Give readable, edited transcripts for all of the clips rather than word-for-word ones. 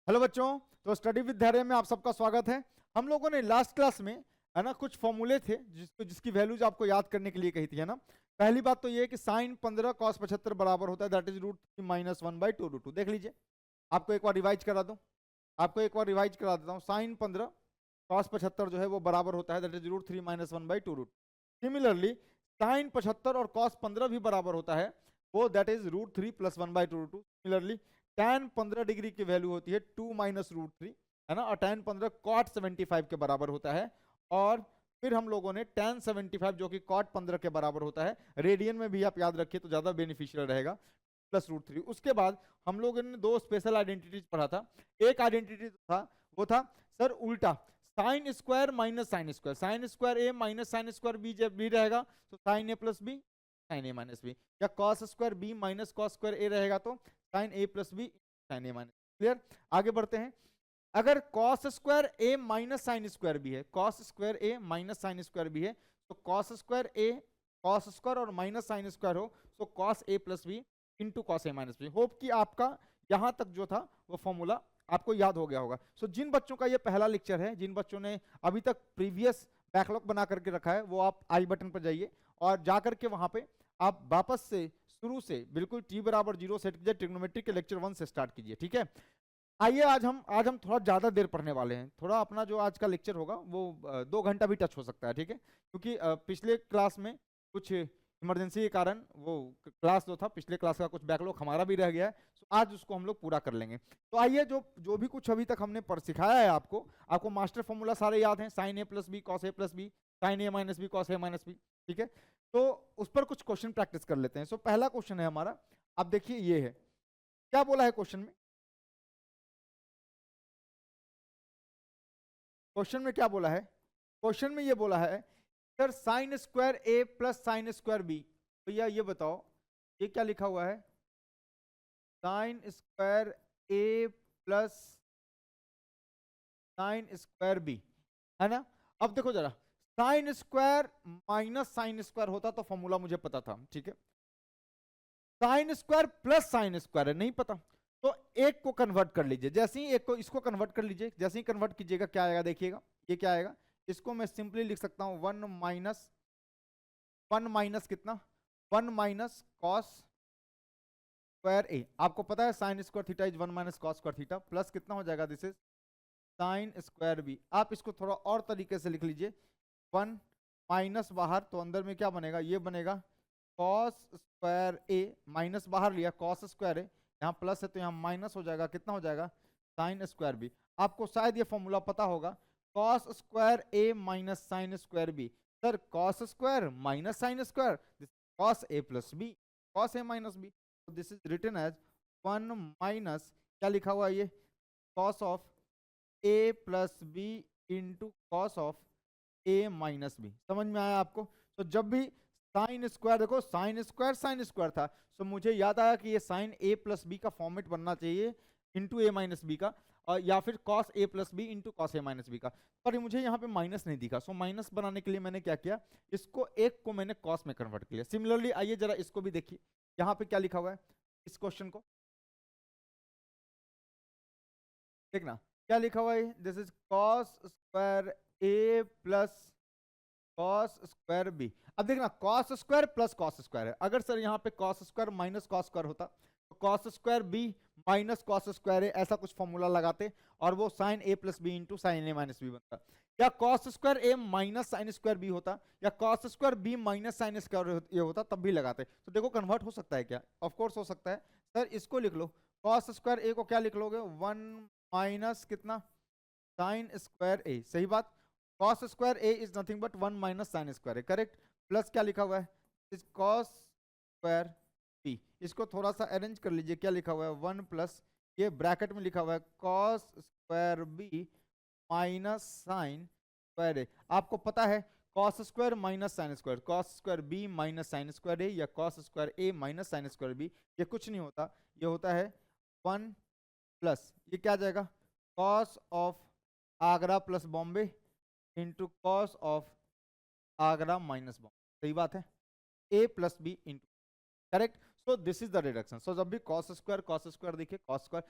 Hello बच्चों। तो study with धैर्य में आप सबका स्वागत है। हम लोगों ने लास्ट क्लास में है ना कुछ फॉर्मूले थे जिसकी वैल्यूज आपको याद करने के लिए कही थी, है ना। पहली बात तो ये है कि साइन 15 कॉस 75 बराबर होता है, दैट इज √3 - 1/2√2। देख लीजिए, आपको एक बार रिवाइज करा दूं, आपको एक बार रिवाइज करा देता हूँ। साइन 15 कॉस 75 जो है वो बराबर होता है, दैट इज √3 - 1/2√2। सिमिलरली साइन 75 और कॉस 15 भी बराबर होता है, वो that is √3 + 1/2√2। Similarly tan 15 degree की वैल्यू होती है 2 - √3, है ना, और tan 15 cot 75 के बराबर होता है। और फिर हम लोगों ने tan 75 जो कि cot 15 के बराबर होता है, रेडियन में भी आप याद रखिए तो ज्यादा बेनिफिशियल रहेगा, +√3। उसके बाद हम लोगों ने दो स्पेशल आइडेंटिटीज पढ़ा था। एक आइडेंटिटी था वो था सर उल्टा, sine square minus sine square, sine square A minus sine square B जब बी रहेगा तो sine A plus B sine A minus B, या cos square B minus cos square A रहेगा तो sine A plus B sine A minus. Clear? आगे बढ़ते हैं। अगर cos square A minus sine square भी है, cos square A minus sine square भी है, तो कॉस स्क्वायर ए कॉस स्क्वायर और माइनस साइन स्क्वायर हो तो cos A plus B into cos A minus B. Hope कि आपका यहां तक जो था वो फॉर्मूला आपको याद हो गया होगा। सो जिन बच्चों का ये पहला लेक्चर है, जिन बच्चों ने अभी तक प्रीवियस बैकलॉग बना करके रखा है, वो आप आई बटन पर जाइए और जा करके वहां पे आप वापस से शुरू से बिल्कुल t बराबर 0 सेट कीजिए, ट्रिग्नोमेट्री के लेक्चर 1 से स्टार्ट कीजिए। ठीक है, आइए आज हम थोड़ा ज्यादा देर पढ़ने वाले हैं। थोड़ा अपना जो आज का लेक्चर होगा वो 2 घंटा भी टच हो सकता है। ठीक है, क्योंकि पिछले क्लास में कुछ इमरजेंसी के कारण वो क्लास जो था, पिछले क्लास का कुछ बैकलॉग हमारा भी रह गया है, तो आज उसको हम लोग पूरा कर लेंगे। तो आइए, जो जो भी कुछ अभी तक हमने पढ़ सिखाया है आपको, आपको मास्टर फॉर्मूला सारे याद हैं, sign A plus B cos A plus B, sine A minus B cos A minus B. ठीक है, तो उस पर कुछ क्वेश्चन प्रैक्टिस कर लेते हैं। सो पहला क्वेश्चन है हमारा, आप देखिए ये है, क्या बोला है क्वेश्चन में। क्वेश्चन में क्या बोला है? क्वेश्चन में ये बोला है sir sign square A plus sign square B. भैया ये बताओ, ये क्या लिखा हुआ है? Sine square A plus sign square B, है ना। अब देखो जरा, sign square minus sine square होता तो फॉर्मूला मुझे पता था, ठीक है। Sine square plus sine square है, नहीं पता, तो एक को कन्वर्ट कर लीजिए। जैसे ही एक को इसको कन्वर्ट कर लीजिए, जैसे ही कन्वर्ट कीजिएगा क्या आएगा देखिएगा, ये क्या आएगा। इसको मैं सिंपली लिख सकता हूं 1 माइनस कितना, 1 - कॉस स्क्वायर ए। आपको पता है sine square theta is 1 - cos square theta, plus कितना हो जाएगा, this is sine square B. आप इसको थोड़ा और तरीके से लिख लीजिए, 1 - बाहर तो अंदर में क्या बनेगा, ये बनेगा कॉस स्क्वायर ए, माइनस बाहर लिया कॉस स्क्वायर है, यहाँ प्लस है तो यहाँ माइनस हो जाएगा, कितना हो जाएगा साइन स्क्वायर बी। आपको शायद ये फॉर्मूला पता होगा, cos square A minus sine square B. Sir cos square minus sine square, cos A plus B, cos A minus B, this is written as 1 - क्या लिखा हुआ है ये, cos of A plus B into cos of A minus B. समझ में आया आपको? तो जब भी साइन स्क्वायर, देखो साइन स्क्वायर था, तो मुझे याद आया कि ये साइन ए प्लस बी का फॉर्मेट बनना चाहिए इंटू ए माइनस बी का, और या फिर cos A plus B into cos A minus B का, पर मुझे यहाँ पे माइनस नहीं दिखा। सो माइनस बनाने के लिए मैंने क्या किया, इसको एक को मैंने कॉस में कन्वर्ट किया। सिमिलरली आइए जरा इसको भी देखिए, यहाँ पे क्या लिखा हुआ है, इस क्वेश्चन को देखना, क्या लिखा हुआ है, this is cos square A plus cos square B. अब देखना, cos square plus cos square है, अगर सर यहाँ पे cos square minus cos square होता तो cos square B minus cos square A, ऐसा कुछ फॉर्मूला लगाते और वो sine A plus B into sine A minus B बनता। या cos square A minus sine square B होता, या cos square B minus sine square ए होता, तब भी लगाते। तो देखो कन्वर्ट हो सकता है क्या, ऑफ कोर्स हो सकता है। सर इसको लिख लो, कॉस स्क्वायर ए को क्या लिख लोगे, 1 - कितना साइन स्क्वायर ए, सही बात। Cos square A is nothing but 1 - sign square A, correct. Plus क्या लिखा हुआ है, इज कॉस स्क्वायर बी। इसको थोड़ा सा अरेंज कर लीजिए, क्या लिखा हुआ है 1 + ये ब्रैकेट में लिखा हुआ है cos square B minus sine square A. आपको पता है cos square minus sine square, cos square B minus sine square A, या cos square A minus sine square B, ये कुछ नहीं होता, ये होता है 1 + ये क्या आ जाएगा, cos of Agra plus Bombay into cos of Agra minus Bombay. सही बात है, A plus B into, correct. So this is the reduction. So जब भी कॉस स्क्वायर दिखे, cos square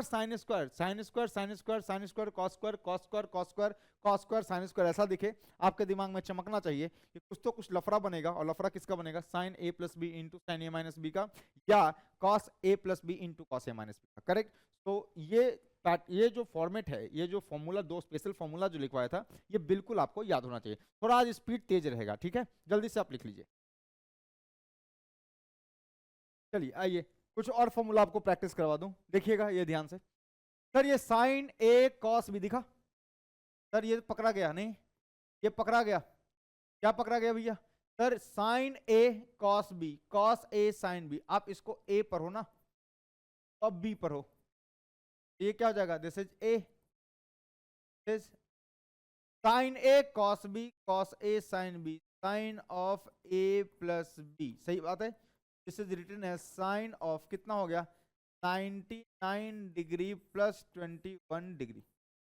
sine square, sine square sine square, sine square cos square, cos square cos square, cos square sine square, ऐसा दिखे, आपके दिमाग में चमकना चाहिए कि कुछ तो कुछ लफड़ा बनेगा। और लफड़ा किसका बनेगा? Sign A plus B into sine A minus B का, या cos A plus B into cos A minus B का। करेक्ट। तो ये जो फॉर्मेट है, ये जो फॉर्मूला, दो स्पेशल फॉर्मूला जो लिखवाया था, ये बिल्कुल आपको याद होना चाहिए। थोड़ा आज स्पीड तेज रहेगा, ठीक है, जल्दी से आप लिख लीजिए। चलिए आइए कुछ और फॉर्मूला आपको प्रैक्टिस करवा दूं, देखिएगा ये ध्यान से। सर ये साइन ए कॉस बी दिखा, सर ये पकड़ा गया नहीं? ये पकड़ा गया, क्या पकड़ा गया भैया? Sir sine A cos B, cos A sine B, आप इसको ए पर हो ना, अब बी पर हो, ये क्या हो जाएगा? This is A, this sine A cos B, cos A sine B, sine of A plus B, सही बात है। This is written as sine of, कितना हो गया? 99 डिग्री प्लस 21 डिग्री,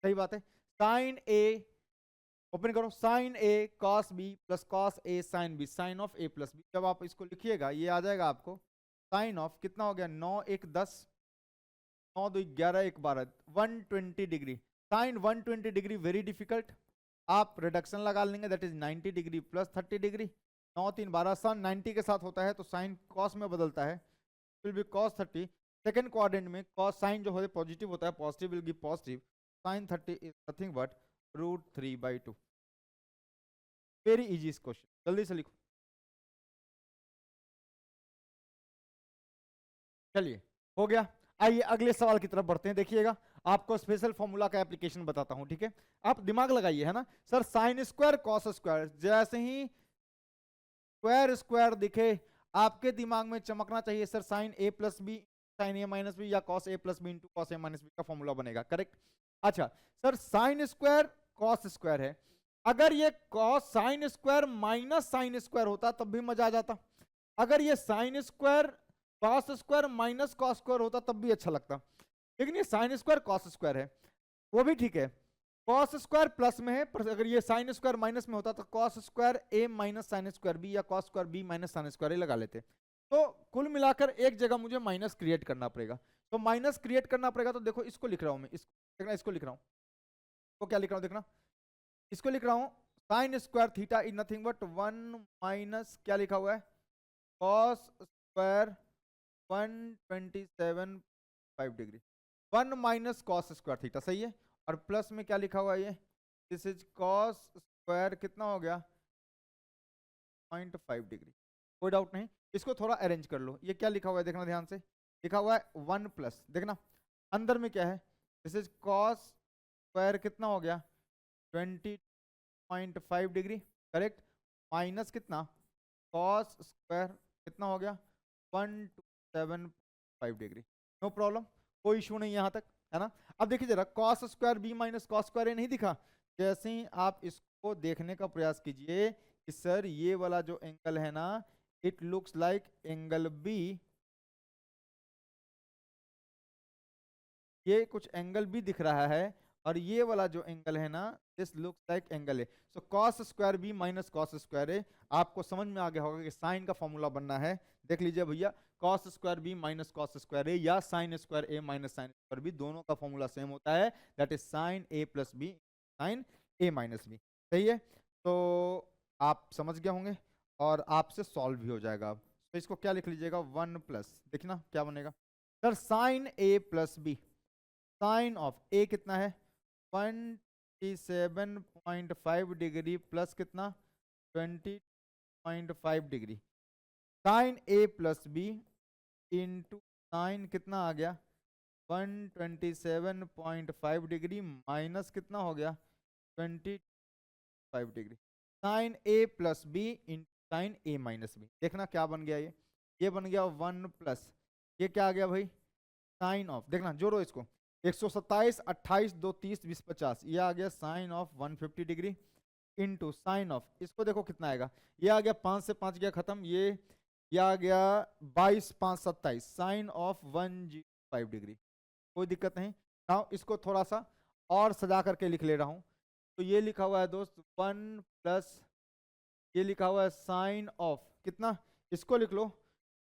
सही बात है। साइन ए, ओपन करो, sine A cos B plus cos A sine B, sine of A plus B. जब आप इसको लिखिएगा ये आ जाएगा आपको साइन ऑफ, कितना हो गया? 9 1 10, 9 2 11 1 12, 120 degree. Sine 120 degree very difficult, आप रिडक्शन लगा लेंगे, that is 90 degree plus 30 degree. 9 3 12, sine 90 के साथ होता है तो साइन कॉस में बदलता है, will be cos 30। Second quadrant में कॉस साइन जो होता है पॉजिटिव होता है, positive will give positive, sine 30 is nothing but √3/2। Very easy इस क्वेश्चन, जल्दी से लिखो। चलिए हो गया। आइए अगले सवाल की तरफ बढ़ते हैं। देखिएगा आपको स्पेशल फॉर्मूला का एप्लीकेशन बताता हूं, ठीक है, आप दिमाग लगाइए, है ना। Sir sign square cos square, जैसे ही स्क्वायर स्क्वायर दिखे आपके दिमाग में चमकना चाहिए, sir sine A plus B sine A minus B, या cos A plus B into cos A minus B का फॉर्मूला बनेगा। करेक्ट। अच्छा sir sign square cos square है, अगर ये cos sine square minus sine square होता तब भी मजा आ जाता। अगर ये sign square cos square minus cos square होता तब भी अच्छा लगता, लेकिन ये साइन स्क्वायर कॉस स्क्वायर है, वो भी ठीक है। कॉस स्क्वायर प्लस में है, पर अगर ये साइन स्क्वायर माइनस में होता तो cos square A minus sine square B, या cos square B minus sine square A लगा लेते। तो कुल मिलाकर एक जगह मुझे माइनस क्रिएट करना पड़ेगा, तो माइनस क्रिएट करना पड़ेगा, तो देखो इसको लिख रहा हूं मैं, देखना इसको लिख रहा हूं, तो क्या लिख रहा हूं देखना, इसको लिख रहा हूं sign square theta is nothing but 1 minus, क्या लिखा हुआ है? Cos square 127.5 degree, 1 minus cos square theta, सही है। और प्लस में क्या लिखा हुआ है? ये दिस इज कॉस स्क्वायर, कितना हो गया? 0.5 डिग्री। कोई डाउट नहीं, इसको थोड़ा अरेंज कर लो। ये क्या लिखा हुआ है देखना ध्यान से, लिखा हुआ है 1 प्लस, देखना अंदर में क्या है? दिस इज कॉस स्क्वायर, कितना हो गया? 20.5 डिग्री, करेक्ट, माइनस कितना? कॉस स्क्वायर, कितना हो गया? 127.5 डिग्री। नो प्रॉब्लम, कोई इशू नहीं यहाँ तक, है ना। अब देखिए जरा, cos square B minus cos square A नहीं दिखा? जैसे ही आप इसको देखने का प्रयास कीजिए कि सर ये वाला जो एंगल है ना, it looks like angle B, ये कुछ एंगल भी दिख रहा है, और ये वाला जो एंगल है ना, this looks like angle A. So cos square B minus cos square A, आपको समझ में आ गया होगा कि साइन का फॉर्मूला बनना है। देख लीजिए भैया, cos square B minus cos square A, या sine square A minus sine square B, दोनों का फॉर्मूला सेम होता है, that is sine A plus B sine A minus B, सही है। तो आप समझ गए होंगे और आपसे सॉल्व भी हो जाएगा। अब तो इसको क्या लिख लीजिएगा? 1 प्लस, देखना क्या बनेगा। Sir sine A plus B, sine of A कितना है? 27.5 डिग्री प्लस कितना? 20.5 degree, sine A plus B into sine कितना आ गया? 127.5 डिग्री माइनस कितना हो गया? 25 degree, sine A plus B into sine A minus B. देखना क्या बन गया, ये बन गया 1 प्लस, ये क्या आ गया भाई? साइन ऑफ, देखना जोड़ो इसको, 127 28 2 30 20 50, ये आ गया sine of 150 degree into sine of, इसको देखो कितना आएगा, ये आ गया 5 से 5 गया खत्म, ये आ गया 22 5 27, साइन ऑफ 105 डिग्री। कोई दिक्कत नहीं। नाउ इसको थोड़ा सा और सजा करके लिख ले रहा हूं, तो ये लिखा हुआ है दोस्त 1 प्लस, ये लिखा हुआ है साइन ऑफ कितना, इसको लिख लो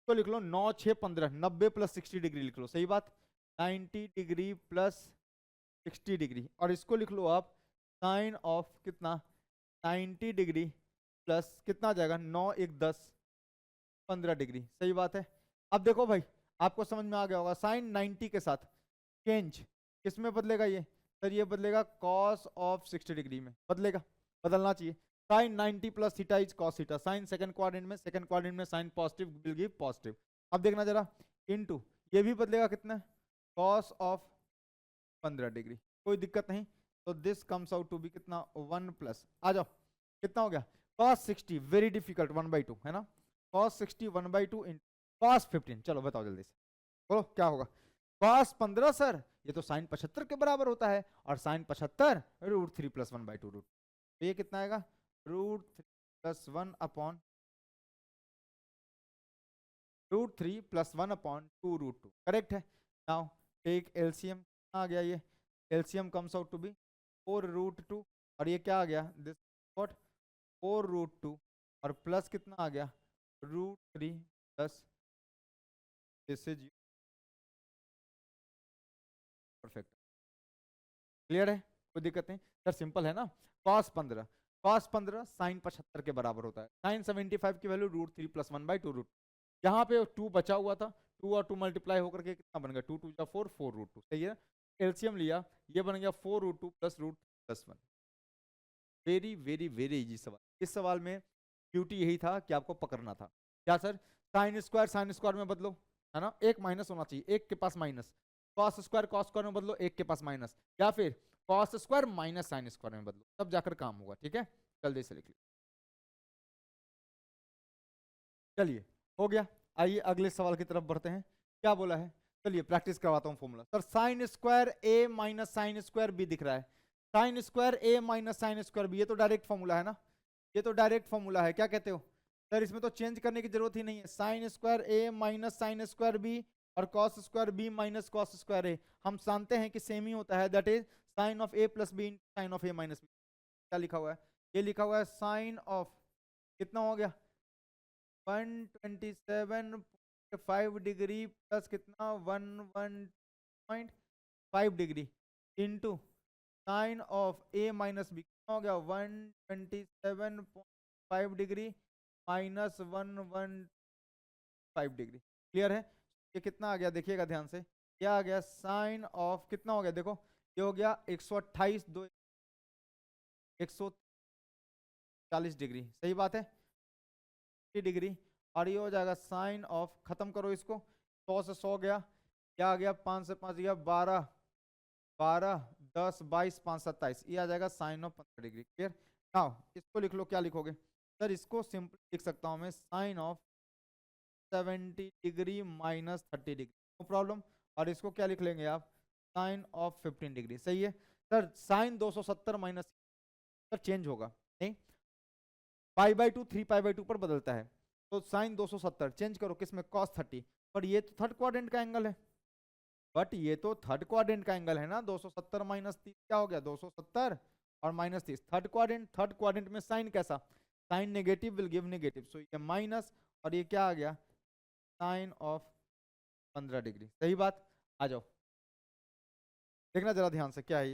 इसको लिख लो 9 6 15, 90 प्लस 60 डिग्री लिख लो, सही बात, 90 डिग्री प्लस 60 डिग्री। और इसको लिख लो आप साइन ऑफ कितना, 90 डिग्री प्लस कितना आ जाएगा, 9 1 10 15 डिग्री, सही बात है। अब देखो भाई, आपको समझ में आ गया होगा, साइन 90 के साथ चेंज किस में बदलेगा ये, सर ये बदलेगा कॉस ऑफ 60 डिग्री में बदलेगा, बदलना चाहिए। Sine 90 plus theta is cos theta, sine second quadrant में sine positive will give positive. अब देखना जरा, इनटू ये भी बदलेगा कितना, कॉस ऑफ 15 डिग्री, कोई दिक्कत नहीं। तो this comes out to be कितना, 1 प्लस, आ जाओ कितना हो गया, कॉस 60, वेरी डिफिकल्ट, 1/2 है ना, कॉस 60 1/2 इन कॉस 15, चलो बताओ जल्दी से, बोलो क्या होगा, कॉस 15 सर, ये तो साइन 75 के बराबर होता है, और साइन 75 √3 + 1/2 रूट, तो ये कितना आएगा, √3 + 1 अपॉन √3 + 1 अपॉन 2 √2, करेक्ट है। नाउ टेक एलसीएम, आ गया ये, LCM comes out to be 4 √2, और ये क्या आ गया, दिस व्हाट 4 √2, और प्लस कितना आ गया, √3 plus this is perfect, clear है, कोई दिक्कत नहीं सर, सिंपल है ना। cos 15 साइन 75 के बराबर होता है, साइन 75 की वैल्यू √3 + 1/2 रूट, यहाँ पे 2 बचा हुआ था, 2 और 2 मल्टीप्लाई होकर के कितना बन गया, 2 2 4 4 √2, सही है। एलसीएम लिया, ये बन गया 4 √2 + √3 + 1, वेरी वेरी वेरी इजी सवाल। इस सवाल में ब्यूटी यही था कि आपको पकड़ना था, क्या सर, साइन स्क्वायर में बदलो, है ना, एक माइनस होना चाहिए, एक के पास माइनस, कॉस स्क्वायर में बदलो, एक के पास माइनस, या फिर cos square minus sine square में बदलो, तब जाकर काम होगा, ठीक है, जल्दी से लिख लीजिए। चलिए हो गया, आइए अगले सवाल की तरफ बढ़ते हैं, क्या बोला है, चलिए प्रैक्टिस करवाता हूँ formula. Sir sign square A minus sine square B दिख रहा है, sine square A minus sine square B, ये तो डायरेक्ट फॉर्मूला है ना, ये तो डायरेक्ट फॉर्मूला है, क्या कहते हो सर, इसमें तो चेंज करने की जरूरत ही नहीं है, sine square A minus sine square B और cos square B minus cos square A, हम जानते हैं कि सेम ही होता है, that is sine of A plus B sine of A minus B. क्या लिखा हुआ है, ये लिखा हुआ है साइन ऑफ कितना हो गया, 127.5 डिग्री प्लस कितना 11.5 degree into sine of A minus B, कितना हो गया 127.5 डिग्री माइनस 115 डिग्री, क्लियर है। ये कितना आ गया, देखिएगा ध्यान से, क्या आ गया, साइन ऑफ कितना हो गया, देखो ये हो गया 128 2 140 डिग्री, सही बात है, डिग्री, और ये हो जाएगा साइन ऑफ, खत्म करो इसको, 100 से 100 गया, क्या आ गया, 5 से 5 गया 12 12 10 22 5 27, ये आ जाएगा sine of 15 degree, clear. Now इसको लिख लो, क्या लिखोगे सर, इसको सिंपल लिख सकता हूं मैं, sine of 70 degree minus 30 degree, no problem, और इसको क्या लिख लेंगे आप, साइन ऑफ 15 डिग्री, सही है। Sir sine 270 minus, sir change होगा नहीं, π/2 3π/2 पर बदलता है, तो साइन 270 चेंज करो किसमें, cos 30, पर ये तो थर्ड क्वाड्रेंट का एंगल है, बट ये तो थर्ड क्वाड्रेंट का एंगल है ना, 270 माइनस 30 क्या हो गया, 270 और माइनस 30, थर्ड क्वाड्रेंट में साइन कैसा, sine negative will give negative, so ये माइनस, और ये क्या आ गया, साइन ऑफ 15 डिग्री, सही बात। आ जाओ देखना जरा ध्यान से, क्या है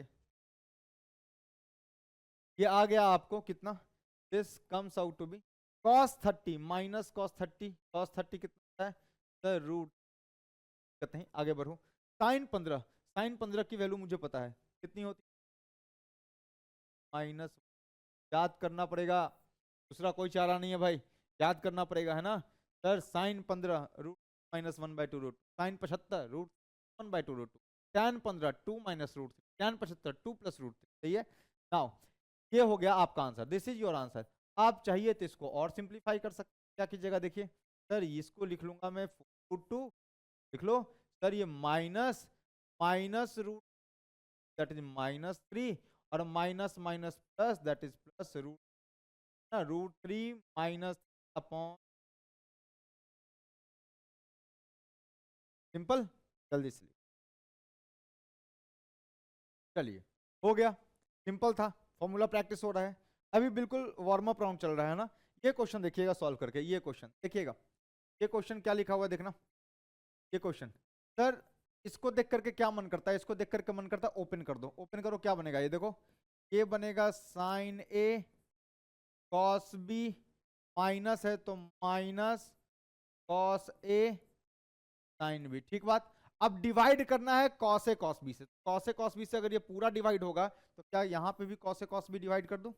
ये आ गया आपको कितना, this comes out to be cos 30 minus cos 30 कितना है सर, रूट, नहीं आगे बढ़ो, साइन 15 की वैल्यू मुझे पता है कितनी होती, माइनस, याद करना पड़ेगा, दूसरा कोई चारा नहीं है भाई, याद करना पड़ेगा, है ना sir, sine 15 root minus 1/2 root, sine 75 root 1/2 root, tan 15 2 minus root, tan 75 2 plus root, सही है। नाउ ये हो गया आपका answer, this is your answer. आप चाहिए तो इसको और सिंप्लीफाई कर सकते, क्या कीजिएगा, देखिए सर इसको लिख लूंगा मैं √2, लिख लो सर, ये माइनस रूट दैट इज -3, और minus minus plus that is plus √3 minus upon, simple, जल्दी से चलिए हो गया, सिंपल था, फॉर्मूला प्रैक्टिस हो रहा है, अभी बिल्कुल वार्म अप राउंड चल रहा है ना। ये क्वेश्चन देखिएगा सॉल्व करके, ये क्वेश्चन देखिएगा, ये क्वेश्चन क्या लिखा हुआ है देखना, ये क्वेश्चन सर इसको देख करके क्या मन करता है, इसको देख करके मन करता है ओपन कर दो, ओपन करो, क्या बनेगा ये देखो, ये बनेगा sign A cos B, minus है तो minus cos A sine B, ठीक बात। अब डिवाइड करना है कॉस ए कॉस बी से, कॉस ए कॉस बी से अगर ये पूरा डिवाइड होगा तो क्या यहाँ पे भी cos A cos B divide कर दूं,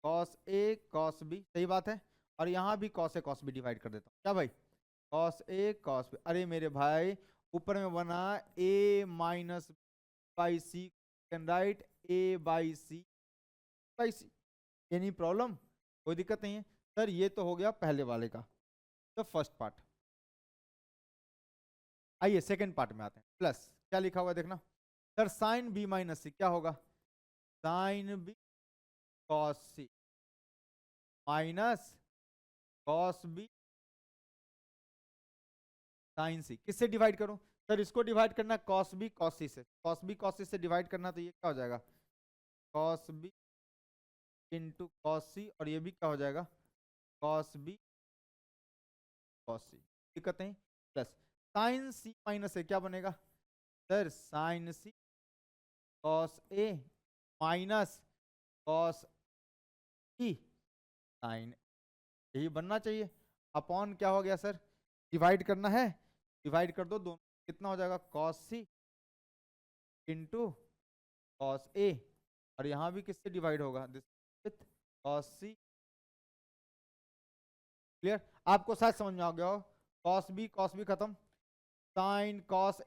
कॉस ए कॉस बी, सही बात है, और यहाँ भी cos A cos B divide कर देता हूँ, क्या भाई, कॉस ए कॉस बी, अरे मेरे भाई ऊपर में बना A minus by C, can write A by C by C, any problem, कोई दिक्कत नहीं है सर। ये तो हो गया पहले वाले का, तो फर्स्ट पार्ट। आइए सेकंड पार्ट में आते हैं, प्लस क्या लिखा हुआ है देखना सर, साइन बी माइनस सी क्या होगा, sign B cos C minus cos B sign सी, किससे डिवाइड करूं सर, इसको डिवाइड करना कॉस बी कॉस सी से, कॉस बी कॉस सी से डिवाइड करना, तो ये क्या हो जाएगा कॉस बी इंटू कॉस सी, और ये भी क्या हो जाएगा कॉस बी कॉस सी, दिक्कत नहीं, प्लस साइन सी माइनस ए क्या बनेगा sir, sine C cos A minus cos E sign, यही बनना चाहिए, अपॉन क्या हो गया सर, डिवाइड करना है, डिवाइड कर दो दोनों, कितना हो जाएगा cos C into cos A, और यहाँ भी किससे डिवाइड होगा, this with cos C, clear, आपको शायद समझ में आ गया हो, कॉस बी खत्म, साइन कॉस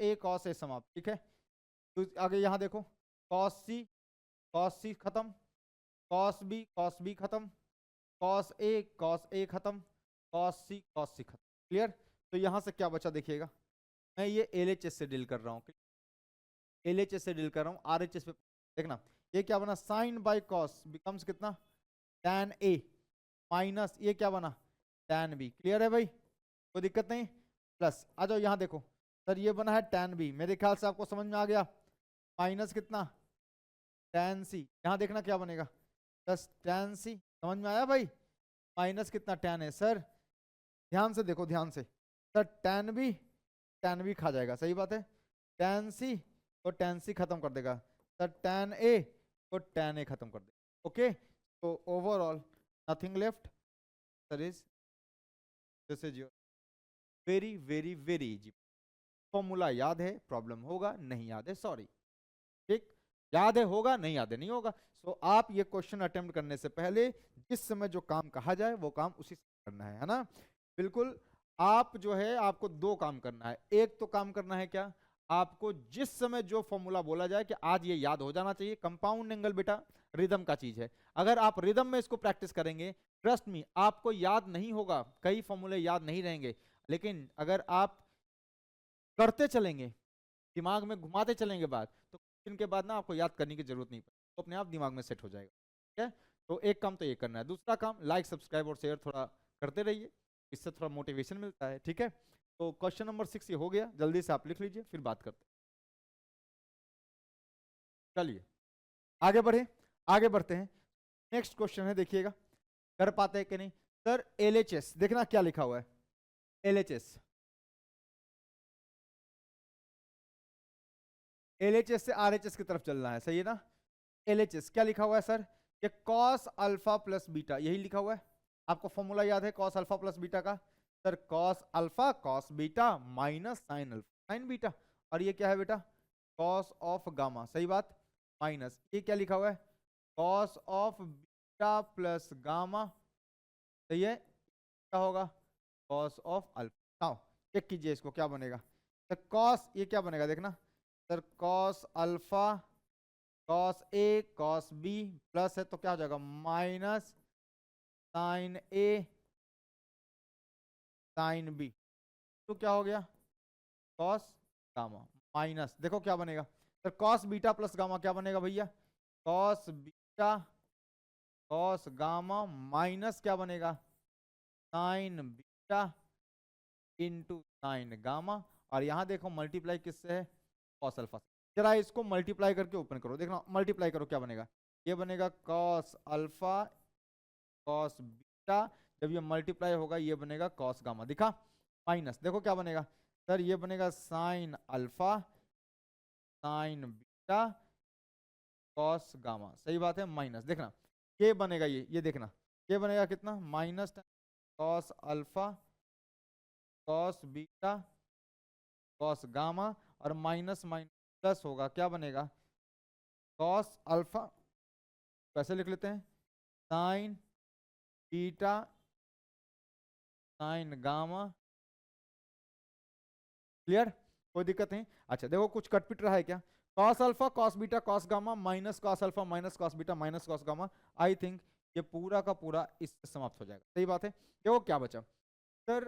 ए समाप्त, ठीक है। तो आगे यहाँ देखो कॉस सी खत्म, कॉस बी खत्म, कॉस ए खत्म, कॉस सी खत्म, क्लियर। तो यहाँ से क्या बचा देखिएगा, मैं ये LHS से डील कर रहा हूँ, LHS से डील कर रहा हूँ, RHS पे देखना, ये क्या बना साइन बाय कॉस बिकम्स कितना tan A माइनस ये क्या बना tan B, क्लियर है भाई, कोई दिक्कत नहीं, प्लस आ जाओ यहाँ देखो सर, ये बना है tan B, मेरे ख्याल से आपको समझ में आ गया, माइनस कितना tan C, यहाँ देखना क्या बनेगा प्लस tan C, समझ में आया भाई, माइनस कितना tan है सर, ध्यान से देखो ध्यान से सर, tan B खा जाएगा, सही बात है, tan C तो tan C खत्म कर देगा सर, tan A तो tan A खत्म कर देगा, ओके। तो overall nothing left sir is, this is your very very very easy, formula याद है, प्रॉब्लम होगा नहीं याद है सॉरी, ठीक, याद है होगा नहीं याद है नहीं होगा। सो आप ये क्वेश्चन अटेम्प्ट करने से पहले जिस समय जो काम कहा जाए वो काम उसी समय करना है ना, बिल्कुल। आप जो है आपको दो काम करना है, एक तो काम करना है क्या, आपको जिस समय जो फॉर्मूला बोला जाए कि आज ये याद हो जाना चाहिए, कंपाउंड एंगल बेटा रिदम का चीज है, अगर आप रिदम में इसको प्रैक्टिस करेंगे ट्रस्ट मी आपको याद नहीं होगा, कई फॉर्मूले याद नहीं रहेंगे, लेकिन अगर आप करते चलेंगे दिमाग में घुमाते चलेंगे बात, तो कुछ दिन के बाद ना आपको याद करने की जरूरत नहीं पड़ेगी, तो अपने आप दिमाग में सेट हो जाएगा, ठीक है। तो एक काम तो ये करना है, दूसरा काम लाइक सब्सक्राइब और शेयर थोड़ा करते रहिए, इससे थोड़ा मोटिवेशन मिलता है, ठीक है। तो क्वेश्चन नंबर 6 ये हो गया, जल्दी से आप लिख लीजिए फिर बात करते हैं। चलिए आगे बढ़े, आगे बढ़ते हैं, नेक्स्ट क्वेश्चन है, देखिएगा कर पाते हैं कि नहीं सर। LHS देखना क्या लिखा हुआ है, LHS से RHS की तरफ चलना है, सही है ना। LHS क्या लिखा हुआ है सर, ये cos अल्फा प्लस बीटा, यही लिखा हुआ है, आपको फॉर्मूला याद है cos अल्फा प्लस बीटा का sir, cos alpha cos beta minus sine alpha sine beta, और ये क्या है बेटा cos ऑफ गामा, सही बात, माइनस ये क्या लिखा हुआ है cos of beta plus gamma, सही है, क्या होगा cos of alpha. Now check कीजिए इसको क्या बनेगा सर, cos ये क्या बनेगा देखना sir, cos alpha cos A cos B plus है तो क्या हो जाएगा minus sine A sine B, तो क्या हो गया cos गामा माइनस, देखो क्या बनेगा sir, cos beta plus gamma क्या बनेगा भैया, cos beta cos gamma minus क्या बनेगा sign beta into sine gamma, और यहां देखो मल्टीप्लाई किससे है cos अल्फा, जरा इसको मल्टीप्लाई करके ओपन करो, देखना मल्टीप्लाई करो क्या बनेगा, ये बनेगा cos अल्फा cos बीटा, जब ये मल्टीप्लाई होगा ये बनेगा cos गामा, दिखा माइनस, देखो क्या बनेगा सर, ये बनेगा sign alpha sine beta cos gamma, सही बात है, माइनस देखना ये बनेगा, ये देखना ये बनेगा कितना, minus cos alpha cos beta cos gamma, और माइनस माइनस प्लस होगा, क्या बनेगा कॉस अल्फा, कैसे लिख लेते हैं, sign beta sign gamma. Clear, कोई दिक्कत नहीं। अच्छा देखो कुछ कटपिट रहा है क्या, cos alpha cos beta cos gamma minus cos alpha minus cos beta minus cos gamma, आई थिंक ये पूरा का पूरा इससे समाप्त हो जाएगा, सही बात है। देखो क्या बचा सर,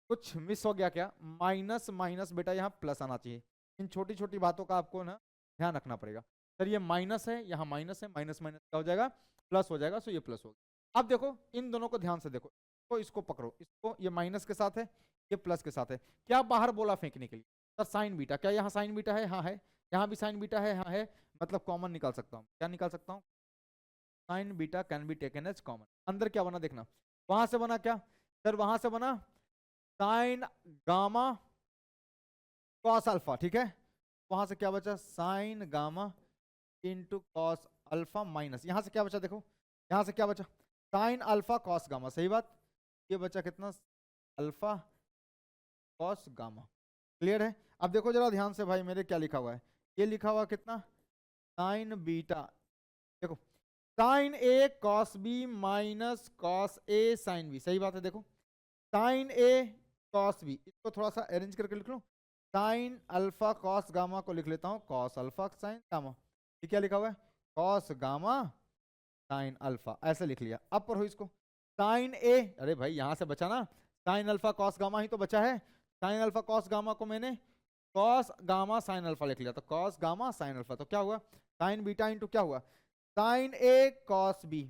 कुछ मिस हो गया क्या, माइनस माइनस बेटा यहाँ प्लस आना चाहिए, इन छोटी छोटी बातों का आपको ना ध्यान रखना पड़ेगा। सर ये माइनस है, यहाँ माइनस है, माइनस माइनस क्या हो जाएगा, प्लस हो जाएगा, सो ये प्लस होगा। अब देखो इन दोनों को ध्यान से देखो, तो इसको पकड़ो, इसको, ये माइनस के साथ है, ये प्लस के साथ है, क्या बाहर बोला फेंकने के लिए, सर साइन बीटा, क्या यहाँ साइन बीटा है, हाँ है, यहाँ भी साइन बीटा है, हाँ है, मतलब कॉमन निकाल सकता हूँ, क्या निकाल सकता हूँ, sine beta can be taken as common. अंदर क्या बना देखना, वहां से बना क्या सर, वहां से बना साइन गामा कॉस अल्फा, ठीक है, वहां से क्या बचा sign gamma into cos alpha minus, यहां से क्या बचा देखो, यहां से क्या बचा साइन अल्फा कॉस गामा, सही बात, ये बचा कितना अल्फा कॉस गामा। क्लियर है। अब देखो जरा ध्यान से भाई मेरे, क्या लिखा हुआ है, ये लिखा हुआ कितना साइन बीटा, देखो sine A cos B minus cos A sine B, सही बात है, देखो साइन ए कॉस बी, इसको थोड़ा सा अरेंज करके लिख लो, साइन अल्फा कॉस गामा को लिख लेता हूँ कॉस अल्फा साइन गामा, ये क्या लिखा हुआ है कॉस गामा साइन अल्फा, ऐसे लिख लिया। अब पढ़ो इसको, साइन ए, अरे भाई यहां से बचा ना, साइन अल्फा कॉस गामा ही तो बचा है, साइन अल्फा कॉस गामा को मैंने कॉस गामा साइन अल्फा लिख लिया, तो कॉस गामा साइन अल्फा, तो क्या हुआ साइन बीटा इंटू क्या हुआ sine A cos B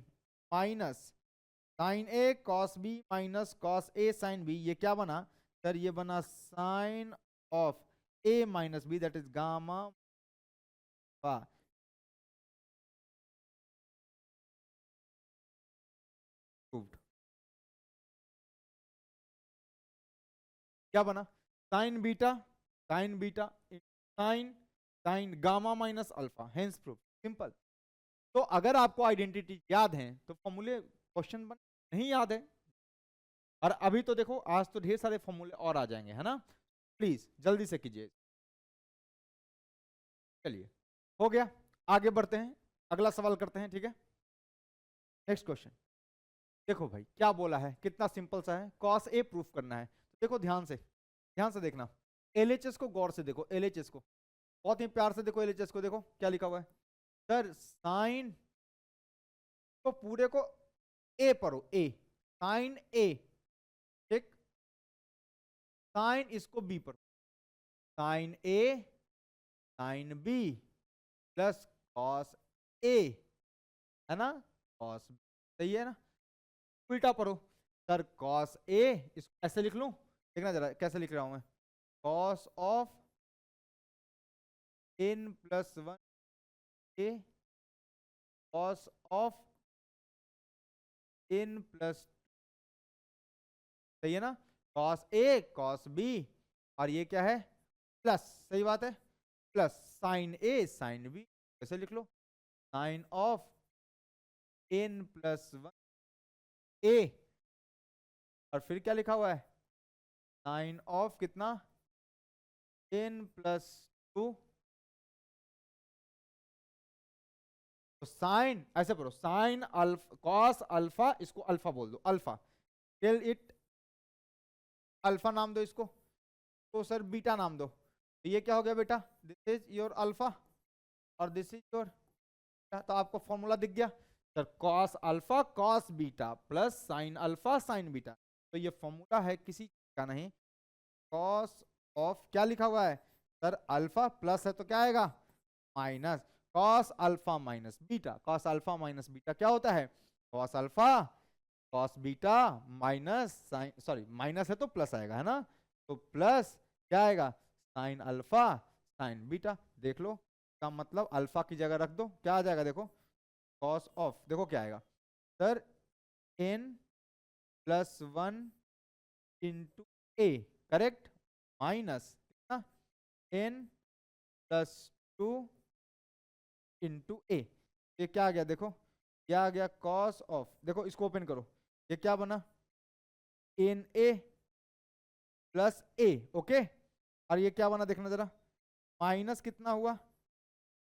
minus sine A cos B minus cos A sine B, ये क्या बना सर, ये बना sine of A minus B, that is gamma बा, क्या बना sine beta sine sine gamma minus alpha, hence proof, simple. तो अगर आपको आइडेंटिटी याद है तो फॉर्मूले क्वेश्चन बन नहीं याद है, और अभी तो देखो आज तो ढेर सारे फॉर्मूले और आ जाएंगे, है ना, प्लीज जल्दी से कीजिए। चलिए हो गया, आगे बढ़ते हैं, अगला सवाल करते हैं, ठीक है, नेक्स्ट क्वेश्चन। देखो भाई क्या बोला है, कितना सिंपल सा है, कॉस ए प्रूफ करना है, तो देखो ध्यान से देखना, एलएचएस को गौर से देखो, एलएचएस को बहुत ही प्यार से देखो, एलएचएस को देखो क्या लिखा हुआ है सर, साइन को पूरे को ए पढ़ो, ए साइन ए, ठीक, साइन इसको बी पढ़ो, sign A sine B plus cos ए, है ना, कॉस, सही है ना, उल्टा पढ़ो सर, कॉस ए, इसको ऐसे लिख लूं, देखना जरा कैसे लिख रहा हूं मैं, cos of n plus one A cos of n plus, सही है ना, कॉस ए कॉस बी, और ये क्या है प्लस, सही बात है, plus sine A sine B, कैसे लिख लो sine of n plus one A, और फिर क्या लिखा हुआ है साइन ऑफ कितना n प्लस टू, तो साइन ऐसे पढ़ो, साइन अल्फा कॉस अल्फा, इसको अल्फा बोल दो, अल्फा, टेल इट अल्फा नाम दो इसको, तो सर बीटा नाम दो, तो ये क्या हो गया बेटा, दिस इज योर अल्फा और दिस इज योर, तो आपको फॉर्मूला दिख गया sir, cos alpha cos beta plus sign alpha sine beta, तो ये फॉर्मूला है किसी का नहीं, कॉस ऑफ क्या लिखा हुआ है सर, अल्फा प्लस है तो क्या आएगा minus cos alpha minus beta, cos alpha minus beta क्या होता है cos alpha cos beta minus sine, sorry minus है तो प्लस आएगा, है ना, तो प्लस क्या आएगा साइन अल्फा साइन बीटा, देख लो का मतलब अल्फा की जगह रख दो, क्या आ जाएगा देखो कॉस ऑफ, देखो क्या आएगा sir n plus one into A, correct, minus कितना n प्लस 2 इंटू ए। ये क्या आ गया देखो, ये आ गया कॉस ऑफ, देखो इसको ओपन करो, ये क्या बना N A plus A, okay. और ये क्या बना देखना जरा, माइनस कितना हुआ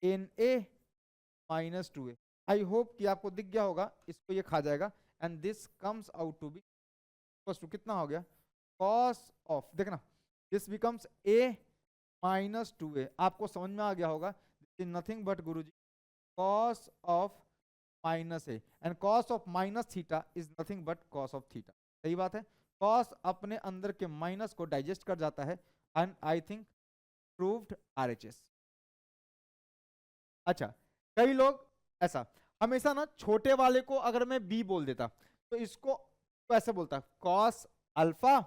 N A minus 2a। I hope कि आपको दिख गया होगा, इसको ये खा जाएगा and this comes out to be two कितना हो गया कॉस ऑफ, देखना this becomes a minus 2a। आपको समझ में आ गया होगा, दिस इज नथिंग बट गुरुजी cos of minus A, and cos of minus theta is nothing but cos of theta. सही बात है, कॉस अपने अंदर के माइनस को डाइजेस्ट कर जाता है and I think proved RHS. अच्छा, कई लोग ऐसा हमेशा ना छोटे वाले को अगर मैं बी बोल देता तो इसको ऐसे बोलता कॉस अल्फा,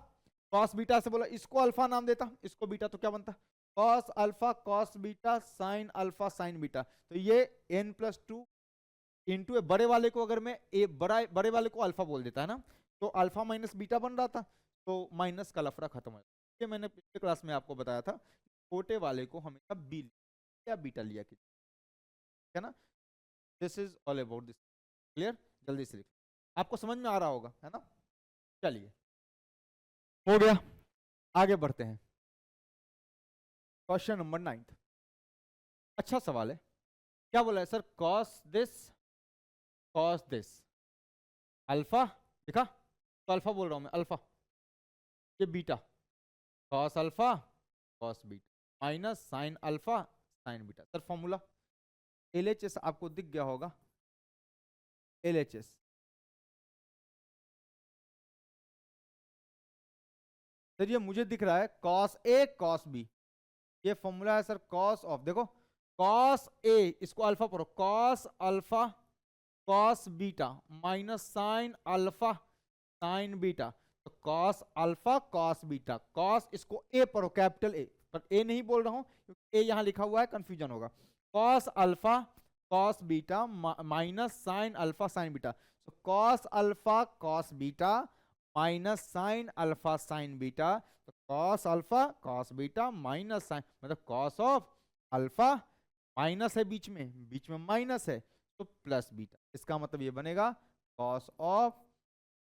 कॉस बीटा से बोला, इसको अल्फा नाम देता, इसको बीटा, तो क्या बनता cos alpha cos beta sine alpha sine beta. तो ये n प्लस 2 इंटू ए, बड़े वाले को अगर मैं ए बड़े वाले को अल्फा बोल देता है ना, तो अल्फा माइनस बीटा बन रहा था, तो माइनस का लफड़ा खत्म हो जाता। ये मैंने पिछले क्लास में आपको बताया था, छोटे वाले को हमेशा बी या बीटा लिया कीजिए, है ना। This is all about this, clear, जल्दी से लिख, आपको समझ में आ रहा होगा, है ना। चलिए हो गया, आगे बढ़ते हैं। क्वेश्चन नंबर 9, अच्छा सवाल है। क्या बोला है सर, कॉस दिस अल्फा, देखा तो अल्फा बोल रहा हूं मैं, अल्फा, ये beta, cos alpha cos beta minus sine alpha sine beta. Sir formula LHS आपको दिख गया होगा, एलएचएस सर ये मुझे दिख रहा है कॉस ए कॉस बी, ये फॉर्मूला है सर कॉस ऑफ, देखो कॉस ए, इसको अल्फा पढ़ो, cos alpha cos beta minus sine alpha sine beta. तो cos alpha cos beta, cos इसको ए पढ़ो कैपिटल ए, पर ए नहीं बोल रहा हूं क्योंकि ए यहां लिखा हुआ है, कंफ्यूजन होगा। Cos alpha cos beta minus sine alpha sine beta, तो cos alpha cos beta minus sine alpha sine beta. तो cos alpha cos beta minus sine, मतलब कॉस ऑफ अल्फा, माइनस है बीच में माइनस है तो प्लस बीटा, इसका मतलब ये बनेगा cos of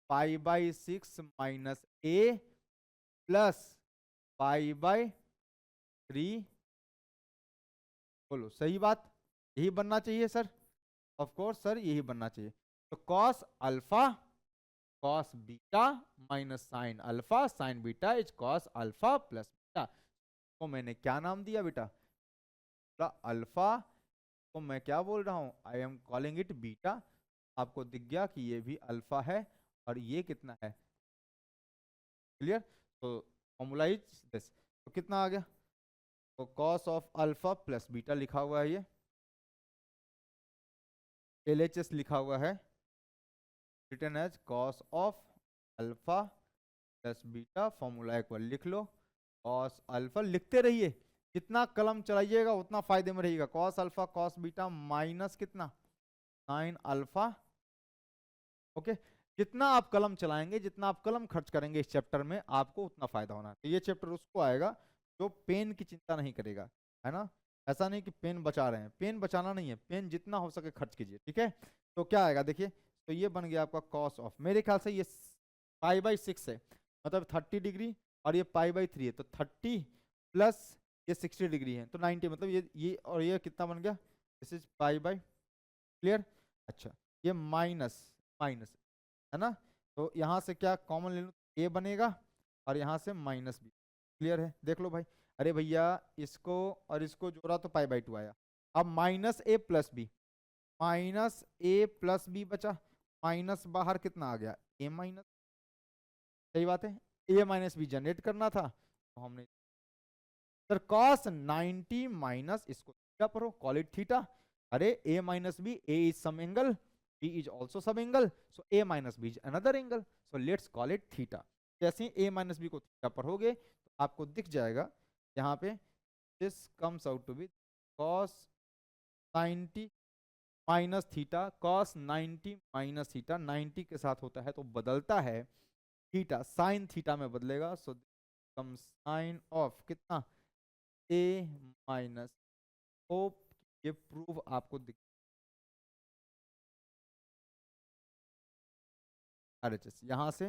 pi by 6 minus A plus pi by 3। बोलो सही बात, यही बनना चाहिए सर, ऑफ कोर्स सर यही बनना चाहिए। तो cos alpha cos beta minus sine alpha sine beta is cos alpha plus beta. तो मैंने क्या नाम दिया बेटा, अल्फा को मैं क्या बोल रहा हूं, I am calling it beta. आपको दिख गया कि ये भी अल्फा है और ये कितना है, क्लियर। तो फॉर्मूला इज दिस, तो कितना आ गया, तो cos of alpha plus beta लिखा हुआ है, ये एलएचएस लिखा हुआ है, written as cos of alpha plus beta. Formula एक बार लिख लो, कॉस अल्फा, लिखते रहिए, जितना कलम चलाइएगा उतना फायदे में रहिएगा। Cos alpha cos beta minus कितना साइन अल्फा, ओके। जितना आप कलम चलाएंगे, जितना आप कलम खर्च करेंगे इस चैप्टर में, आपको उतना फायदा होना है। तो ये चैप्टर उसको आएगा जो पेन की चिंता नहीं करेगा, है ना। ऐसा नहीं कि पेन बचा रहे हैं, पेन बचाना नहीं है, पेन जितना हो सके खर्च कीजिए, ठीक है। तो क्या आएगा देखिए, तो ये बन गया आपका कॉस ऑफ, मेरे ख्याल से ये पाई बाई 6 है, मतलब 30 डिग्री, और ये पाई बाई 3 है, तो 30 प्लस ये 60 डिग्री है, तो 90, मतलब ये और ये कितना बन गया, this is pi by, clear. अच्छा, ये माइनस माइनस है ना, तो यहाँ से क्या कॉमन ले लूँ, ए बनेगा और यहाँ से माइनस बी, क्लियर है, देख लो भाई। अरे भैया इसको और इसको जोड़ा तो पाई बाई 2 आया। अब minus A plus B, minus A plus B बचा, माइनस बाहर कितना आ गया ए माइनस, सही बात है, ए माइनस बी जनरेट करना था तो हमने सर कॉस 90 माइनस इसको थीटा पर हो, कॉल इट थीटा। अरे A minus B, A is some angle, B is also some angle, so A minus B is another angle, so let's call it theta. जैसे ही A minus B को theta पर होगे तो आपको दिख जाएगा यहाँ पे, this comes out to be cos 90 minus theta, cos 90 minus theta, 90 के साथ होता है तो बदलता है थीटा, साइन थीटा में बदलेगा, सो बिकम साइन ऑफ कितना ए माइनस। होप ये प्रूफ आपको दिख RHS यहां से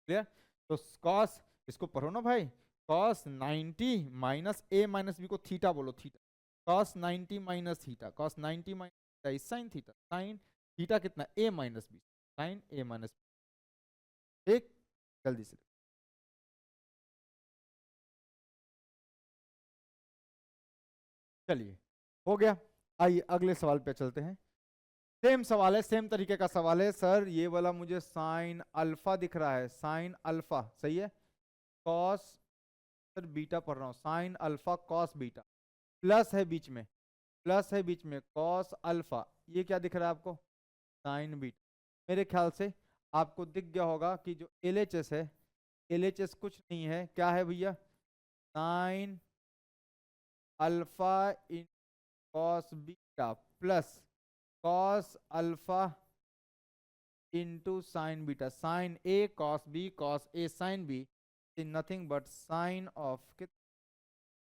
क्लियर। तो कॉस इसको पढ़ो ना भाई, कॉस 90 माइनस ए माइनस बी को थीटा बोलो, theta cos 90 minus theta, cos 90 minus sine theta, sine theta कितना ए minus B, sine A minus B. एक जल्दी से चलिए हो गया। आइए अगले सवाल पे चलते हैं। सेम सवाल है, सेम तरीके का सवाल है। सर ये वाला मुझे साइन अल्फा दिख रहा है, साइन अल्फा सही है, कॉस सर बीटा पढ़ रहा हूँ, sign alpha cos beta, plus है बीच में, प्लस है बीच में कॉस अल्फा, ये क्या दिख रहा है आपको साइन बीटा। मेरे ख्याल से आपको दिख गया होगा कि जो LHS है, LHS कुछ नहीं है, क्या है भैया, sine alpha in cos beta plus cos alpha into sine beta, sine A cos B cos A sine B is nothing but sine of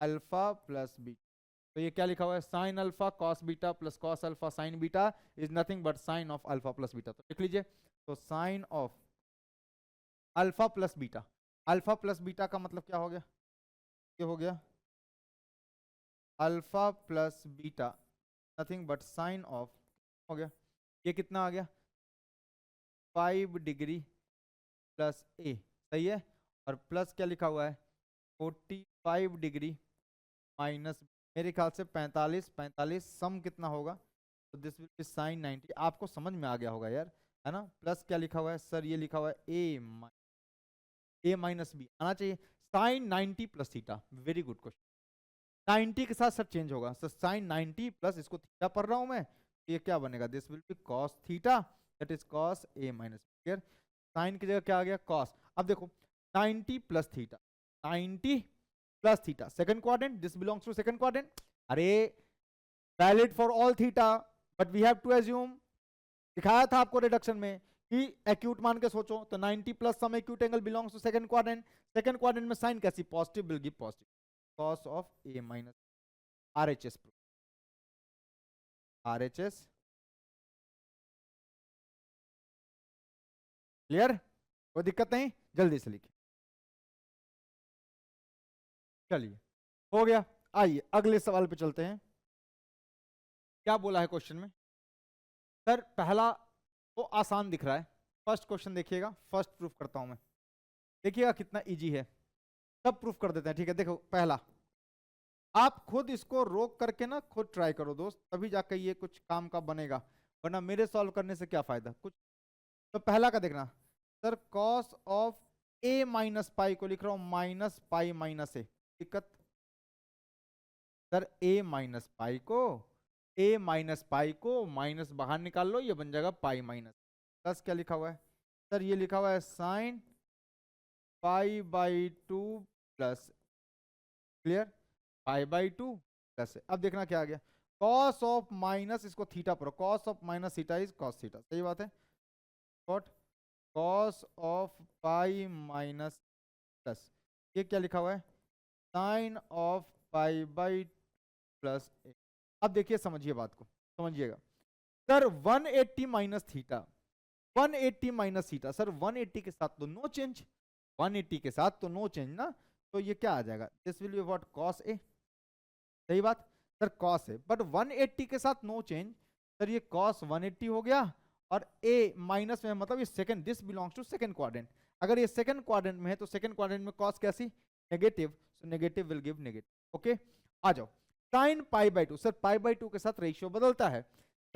alpha plus beta. तो ये क्या लिखा हुआ है, sine alpha cos beta plus cos alpha sine beta is nothing but sine of alpha plus beta. तो लिख लीजिए, तो sine of alpha plus beta, alpha plus beta का मतलब क्या हो गया, ये हो गया alpha plus beta nothing but sine of, हो गया ये कितना आ गया 5 डिग्री प्लस ए, सही है, और प्लस क्या लिखा हुआ है 45 डिग्री माइनस, मेरे ख्याल से 45 45 सम कितना होगा, तो दिस विल बी साइन 90। आपको समझ में आ गया होगा यार, है ना। प्लस क्या लिखा हुआ है सर, ये लिखा हुआ है ए माइनस बी आना चाहिए, sine 90 plus theta, very good question. 90 के साथ सर चेंज होगा सर, साइन 90 प्लस इसको थीटा पढ़ रहा हूं मैं, ये क्या बनेगा, this will be cos theta, that is cos A minus B. Clear, sine की जगह क्या आ गया कॉस। अब देखो 90 plus theta, 90 plus theta second quadrant, this belongs to second quadrant. अरे valid for all theta, but we have to assume, दिखाया था आपको रिडक्शन में कि एक्यूट मान के सोचो, तो 90 plus some acute angle belongs to second quadrant, second quadrant में साइन कैसी positive will give positive, cos of A minus RHS proof, RHS clear, कोई दिक्कत नहीं, जल्दी से लिखिए। चलिए हो गया, आइए अगले सवाल पे चलते हैं। क्या बोला है क्वेश्चन में, सर पहला तो आसान दिख रहा है, फर्स्ट क्वेश्चन देखिएगा, फर्स्ट प्रूफ करता हूं मैं, देखिएगा कितना इजी है, सब प्रूफ कर देते हैं। ठीक है, देखो पहला, आप खुद इसको रोक करके ना खुद ट्राई करो दोस्त, तभी जाकर ये कुछ काम का बनेगा, वरना मेरे सॉल्व करने से क्या फायदा कुछ। तो पहला का देखना, sir cos of A minus पाई को लिख रहा हूं माइनस पाई माइनस ए, दिक्कत सर ए माइनस पाई को, ए माइनस पाई को माइनस बाहर निकाल लो, ये बन जाएगा पाई माइनस, प्लस क्या लिखा हुआ है सर, ये लिखा हुआ है sine pi by 2 plus, clear, pi by 2 plus. अब देखना क्या आ गया, कॉस ऑफ माइनस, इसको थीटा पर, cos of minus theta is cos theta, सही बात है, what cos of pi minus plus, ये क्या लिखा हुआ है sine of pi by plus A. अब देखिए समझिए बात को, समझिएगा sir 180 minus theta, 180 minus theta, sir 180 के साथ तो नो चेंज, 180 के साथ तो नो चेंज ना, तो ये क्या आ जाएगा, this will be what cos A, सही बात सर कॉस है, बट 180 के साथ नो चेंज, सर ये कॉस 180 हो गया, और ए माइनस में मतलब ये second, this belongs to second quadrant, अगर ये सेकंड क्वाड्रेंट में है तो सेकंड क्वाड्रेंट में कॉस कैसी negative, so negative will give negative. Okay आ जाओ, sine pi by 2, sir pi by 2 के साथ रेशियो बदलता है,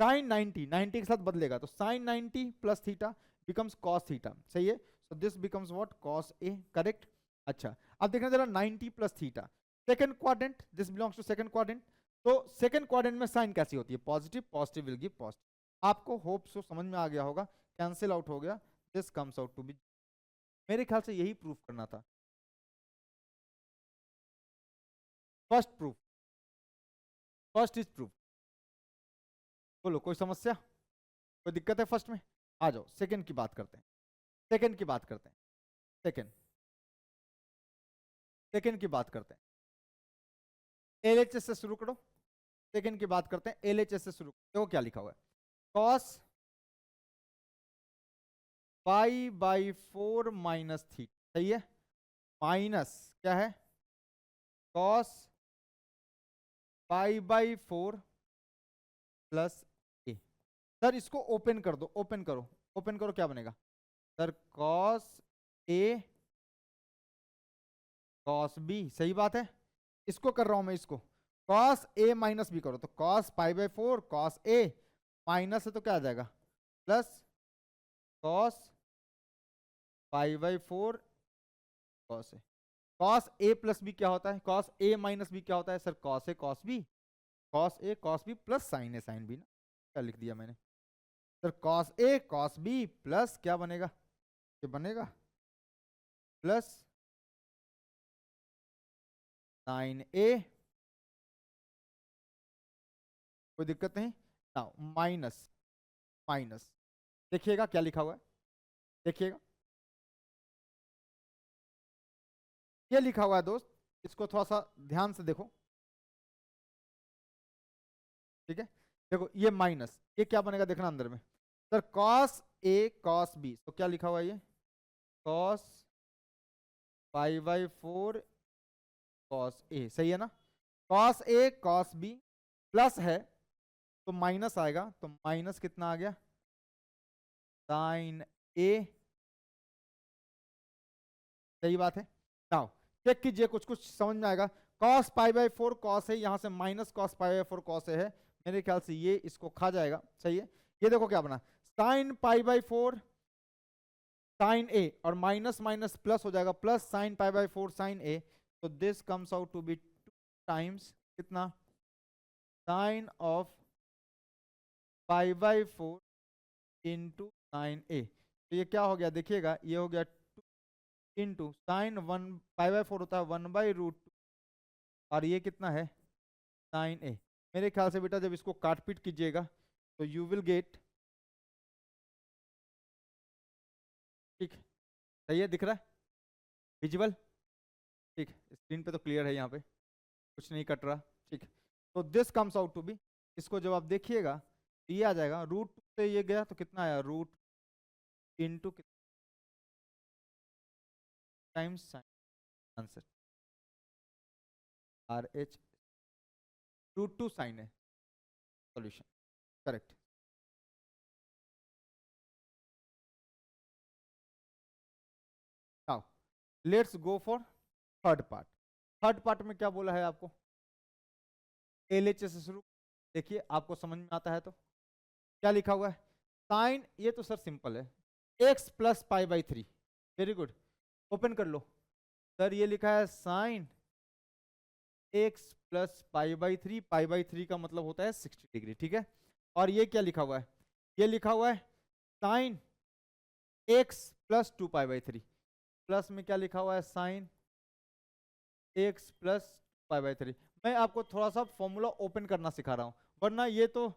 साइन 90 90 के साथ बदलेगा, तो sine 90 plus theta becomes cos theta, सही है, so this becomes what cos A, correct. अच्छा अब देखना जरा 90 plus theta, second quadrant, this belongs to second quadrant, तो सेकंड क्वाड्रेंट में साइन कैसी होती है positive, positive will give positive. आपको होप सो समझ में आ गया होगा, कैंसिल आउट हो गया, this comes out to be, मेरे ख्याल से यही प्रूफ करना था, first proof, first is proof. बोलो कोई समस्या, कोई दिक्कत है फर्स्ट में, आ जाओ सेकंड की बात करते हैं, सेकंड की बात करते हैं, सेकंड सेकेंड की बात करते हैं, LHS से शुरू करो। सेकेंड की बात करते हैं, LHS से शुरू करो। देखो क्या लिखा हुआ है, cos π/4 माइनस थीटा, सही है, माइनस क्या है, cos π/4 प्लस ए। सर इसको ओपन कर दो, ओपन करो, ओपन करो, क्या बनेगा sir, cos A cos B, सही बात है। इसको कर रहा हूं मैं, इसको cos A माइनस बी करो, तो cos π/4 cos A माइनस है तो क्या आ जाएगा, plus cos π/4 cos A। cos A plus B क्या होता है, cos A माइनस बी क्या होता है sir, cos A cos B, cos A cos B plus sin A sin B ना, क्या लिख दिया मैंने sir, cos A cos B plus क्या बनेगा, ये बनेगा प्लस sin A, कोई दिक्कत नहीं ना, माइनस माइनस, देखिएगा क्या लिखा हुआ है, देखिएगा ये लिखा हुआ है दोस्त, इसको थोड़ा सा ध्यान से देखो, ठीक है। देखो ये माइनस, ये क्या बनेगा देखना अंदर में sir, cos A cos B, तो क्या लिखा हुआ है ये, cos π/4 cos A, सही है ना, cos A cos B plus है तो माइनस आएगा, तो माइनस कितना आ गया, sin A, सही बात है। नाउ चेक कीजिए, कुछ कुछ समझ में आएगा, cos π/4 cos है, यहां से माइनस cos π/4 cos है, मेरे ख्याल से ये इसको खा जाएगा, सही है। ये देखो क्या बना, sin π/4 sin A और माइनस माइनस प्लस हो जाएगा, प्लस sin π/4 sin A, तो this comes out to be 2 times कितना, sin of π/4 into sin A, तो ये क्या हो गया देखिएगा, ये हो गया 2 इंटू साइन 1 π/4 होता है 1/√2, और ये कितना है sin A। मेरे ख्याल से बेटा जब इसको काट पीट कीजिएगा तो यू विल गेट, ठीक सही है, दिख रहा है विजिबल, ठीक, स्क्रीन पे तो क्लियर है, यहाँ पे कुछ नहीं कट रहा, ठीक। तो this comes out to be, इसको जब आप देखिएगा तो ये आ जाएगा, √2 से ये गया तो कितना आया, root into times sine, answer RH √2 sine है, solution correct. Now let's go for third part. Third part में क्या बोला है आपको, LHS से शुरू, देखिए आपको समझ में आता है तो क्या लिखा हुआ है, साइन, ये तो सर सिंपल है, x plus π/3, very good, open कर लो सर, ये लिखा है साइन x प्लस π/3, π/3 का मतलब होता है 60 डिग्री, ठीक है। और ये क्या लिखा हुआ है, ये लिखा हुआ है साइन x प्लस 2π/3, प्लस में क्या लिखा हुआ है साइन x प्लस π/3। मैं आपको थोड़ा सा फॉर्मूला ओपन करना सिखा रहा हूं, वरना ये तो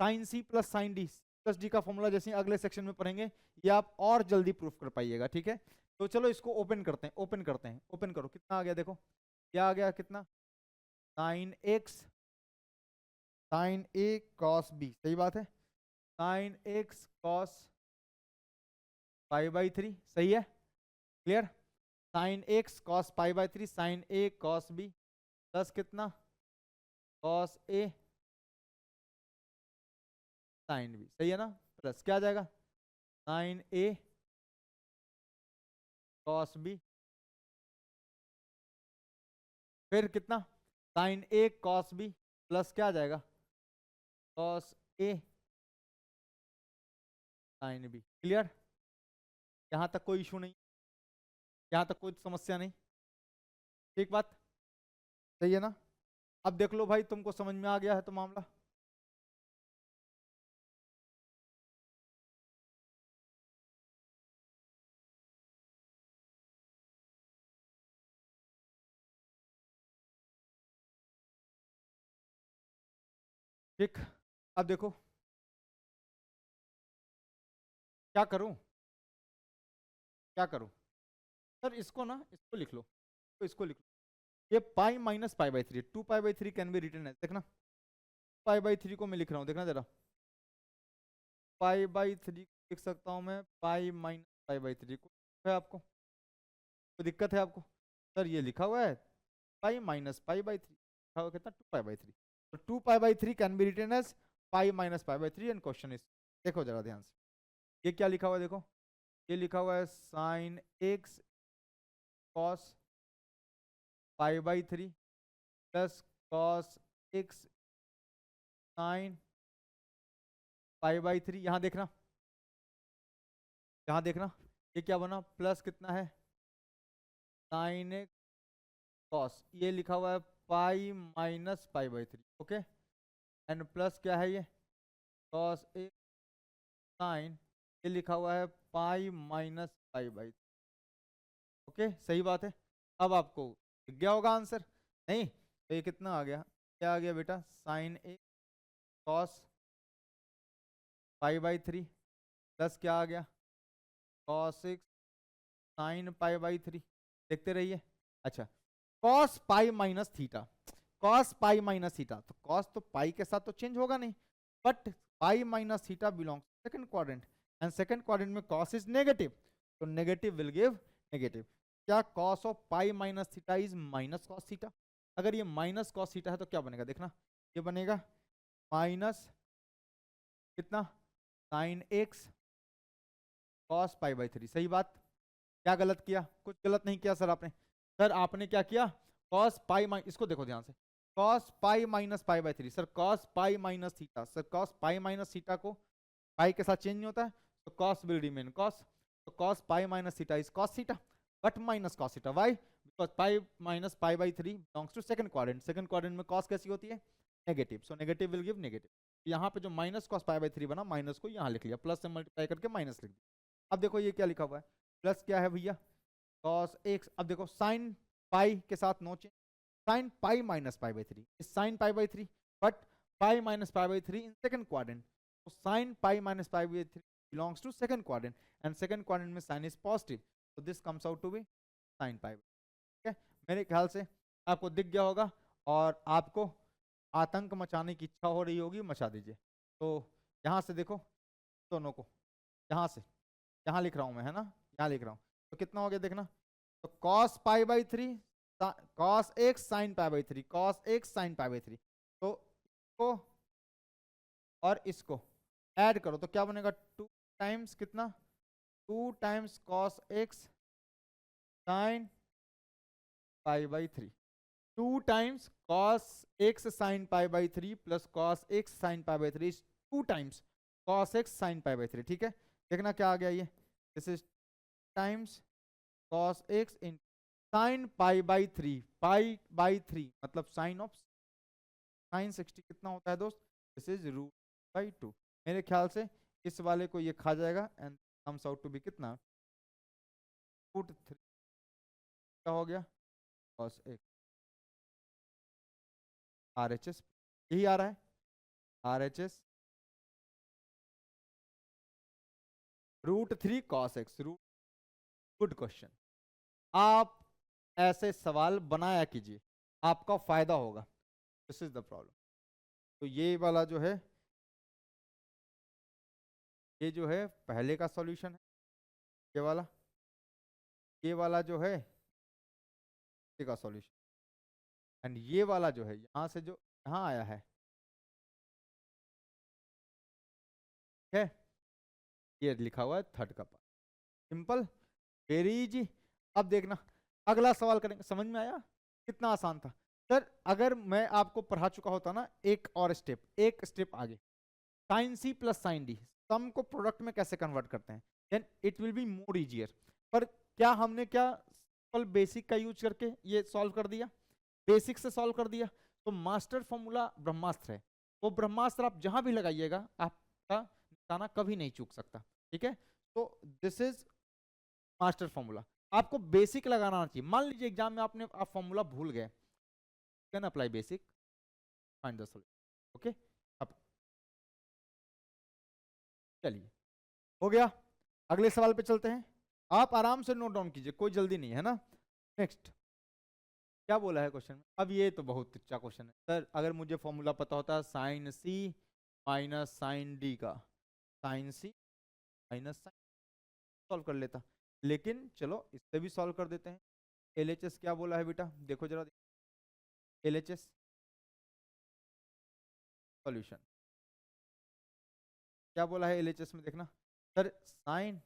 sine C plus sine D plus D का फॉर्मूला जैसे ही अगले सेक्शन में पढ़ेंगे ये आप और जल्दी प्रूफ कर पाइएगा, ठीक है। तो चलो इसको ओपन करते हैं, ओपन करते हैं, ओपन करो, कितना आ गया देखो, क्या आ गया कितना, sine x sine A cos B, सही बात है, साइन x cos π/3, सही है, clear, sine x cos π/3 sine A cos B plus कितना cos A साइन B, सही है ना, प्लस क्या आ जाएगा साइन A cos B, फिर कितना sine A cos B plus क्या आ जाएगा cos A sine B, clear, यहां तक कोई इशू नहीं, यहां तक कोई समस्या नहीं, ठीक बात, सही है ना। अब देख लो भाई, तुमको समझ में आ गया है तो मामला, ठीक। अब देखो क्या करूं, क्या करूं सर, इसको ना, इसको लिख लो, तो इसको लिख लो, ये pi minus pi by three, 2 pi by 3 can be written as, देखना पाई बाई 3 को मैं लिख रहा हूँ, देखना जरा, पाई बाई 3 लिख सकता हूँ मैं पाई माइनस पाई बाई 3 को, है आपको कोई दिक्कत है आपको? सर ये लिखा हुआ है पाई माइनस पाई बाई 3, लिखा हुआ कितना 2 पाई बाई 3, तो 2 pi by 3 can be written as pi minus pi by 3 and question is, देखो जरा ध्यान से, ये क्या लिखा हुआ है देखो, ये लिखा हुआ है sine x cos pi by 3 plus cos x sine pi by 3, यहाँ देखना, यहाँ देखना, ये क्या बना प्लस कितना है साइन एक्स कॉस, ये लिखा हुआ है पाई minus pi by 3, okay, and plus क्या है ये कॉस एक्स साइन, ये लिखा हुआ है पाई माइनस पाई बाई, ओके सही बात है। अब आपको दिख गया होगा आंसर, नहीं तो ये कितना आ गया, क्या आ गया बेटा sine A cos pi by 3 plus क्या आ गया cos x sine pi by 3, देखते रहिए। अच्छा cos pi minus theta, cos pi minus theta, तो कॉस तो पाई के साथ तो चेंज होगा नहीं, but pi minus theta belongs second quadrant and second quadrant में कॉस इज नेगेटिव, तो नेगेटिव विल गिव नेगेटिव। क्या cos of pi minus theta is minus cos theta? अगर ये माइनस कॉस थीटा है तो क्या बनेगा, देखना ये बनेगा माइनस कितना sine x cos pi by 3, सही बात। क्या गलत किया, कुछ गलत नहीं किया सर आपने, सर आपने क्या किया कॉस पाई माइनस, इसको देखो ध्यान से, cos pi minus pi by 3, sir cos pi minus theta, sir cos pi minus theta को पाई के साथ चेंज नहीं होता है, तो कॉस विल रिमेन कॉस, तो cos pi minus theta is cos theta but minus cos theta, why because pi minus pi by 3 belongs to second quadrant, second quadrant में cos कैसी होती है negative, so negative will give negative. यहाँ पे जो minus cos pi by 3 बना, minus को यहाँ लिख लिया, प्लस से मल्टीप्लाई करके माइनस लिख दिया। अब देखो ये क्या लिखा हुआ है, प्लस क्या है भैया कॉस एक्स, अब देखो साइन पाई के साथ no change, sine pi minus pi by 3 is sine pi by 3 but pi minus pi by 3 in second quadrant, so sin pi minus pi by 3 belongs to second quadrant and second quadrant में sin is positive, so this comes out to be sin pi, ठीक है। मेरे ख्याल से आपको दिख गया होगा और आपको आतंक मचाने की इच्छा हो रही होगी, मचा दीजिए। तो यहाँ से देखो दोनों को, यहाँ से यहाँ लिख रहा हूँ मैं, है ना, यहाँ लिख रहा हूँ, तो कितना हो गया देखना, तो cos pi by 3 cos x sin pi by 3 cos x sin pi by 3, तो इसको और इसको ऐड करो तो क्या बनेगा 2 टाइम्स कितना 2 times cos x sine pi by 3, 2 times cos x sine pi by 3 plus cos x sine pi by 3 2 times cos x sine pi by 3, ठीक है। देखना क्या आ गया ये, this is times cos x in sign pi by 3, pi by 3 मतलब sign of sine 60 कितना होता है दोस्त, दिस इज रूट बाई 2। मेरे ख्याल से इस वाले को ये खा जाएगा and comes out to be कितना रूट 3, क्या हो गया cos x RHS, यही आ रहा है RHS root 3 cos x root, good question. आप ऐसे सवाल बनाया कीजिए, आपका फायदा होगा, दिस इज द प्रॉब्लम। तो ये वाला जो है, ये जो है पहले का सॉल्यूशन है, ये वाला जो है ये का सॉल्यूशन एंड ये वाला जो है यहां से जो यहाँ आया है, ठीक है, ये लिखा हुआ है थर्ड का पार्ट, सिंपल वेरी इजी। अब देखना अगला सवाल करेंगे, समझ में आया कितना आसान था सर? अगर मैं आपको पढ़ा चुका होता ना एक और स्टेप, एक स्टेप आगे, sine C plus sine D sum को प्रोडक्ट में कैसे कन्वर्ट करते हैं, then it will be more easier. पर क्या हमने क्या बेसिक का यूज करके ये सॉल्व कर दिया, बेसिक से सॉल्व कर दिया, तो मास्टर फॉर्मूला ब्रह्मास्त्र है, वो ब्रह्मास्त्र आप जहां भी लगाइएगा आपका निशाना कभी नहीं चूक सकता, ठीक है। तो दिस इज मास्टर फॉर्मूला, आपको बेसिक लगाना आना चाहिए। मान लीजिए एग्जाम में आपने आप फॉर्मूला भूल गए, can apply basic find the solution, okay. अब चलिए हो गया, अगले सवाल पे चलते हैं, आप आराम से नोट डाउन कीजिए, कोई जल्दी नहीं है ना। नेक्स्ट क्या बोला है क्वेश्चन में? अब ये तो बहुत अच्छा क्वेश्चन है सर, अगर मुझे फॉर्मूला पता होता है sine C minus sine D का, sign C minus sign, solve कर लेता। लेकिन चलो इससे भी सॉल्व कर देते हैं। एलएचएस क्या बोला है बेटा, देखो जरा, एलएचएस सॉल्यूशन क्या बोला है एलएचएस में, देखना sir, sine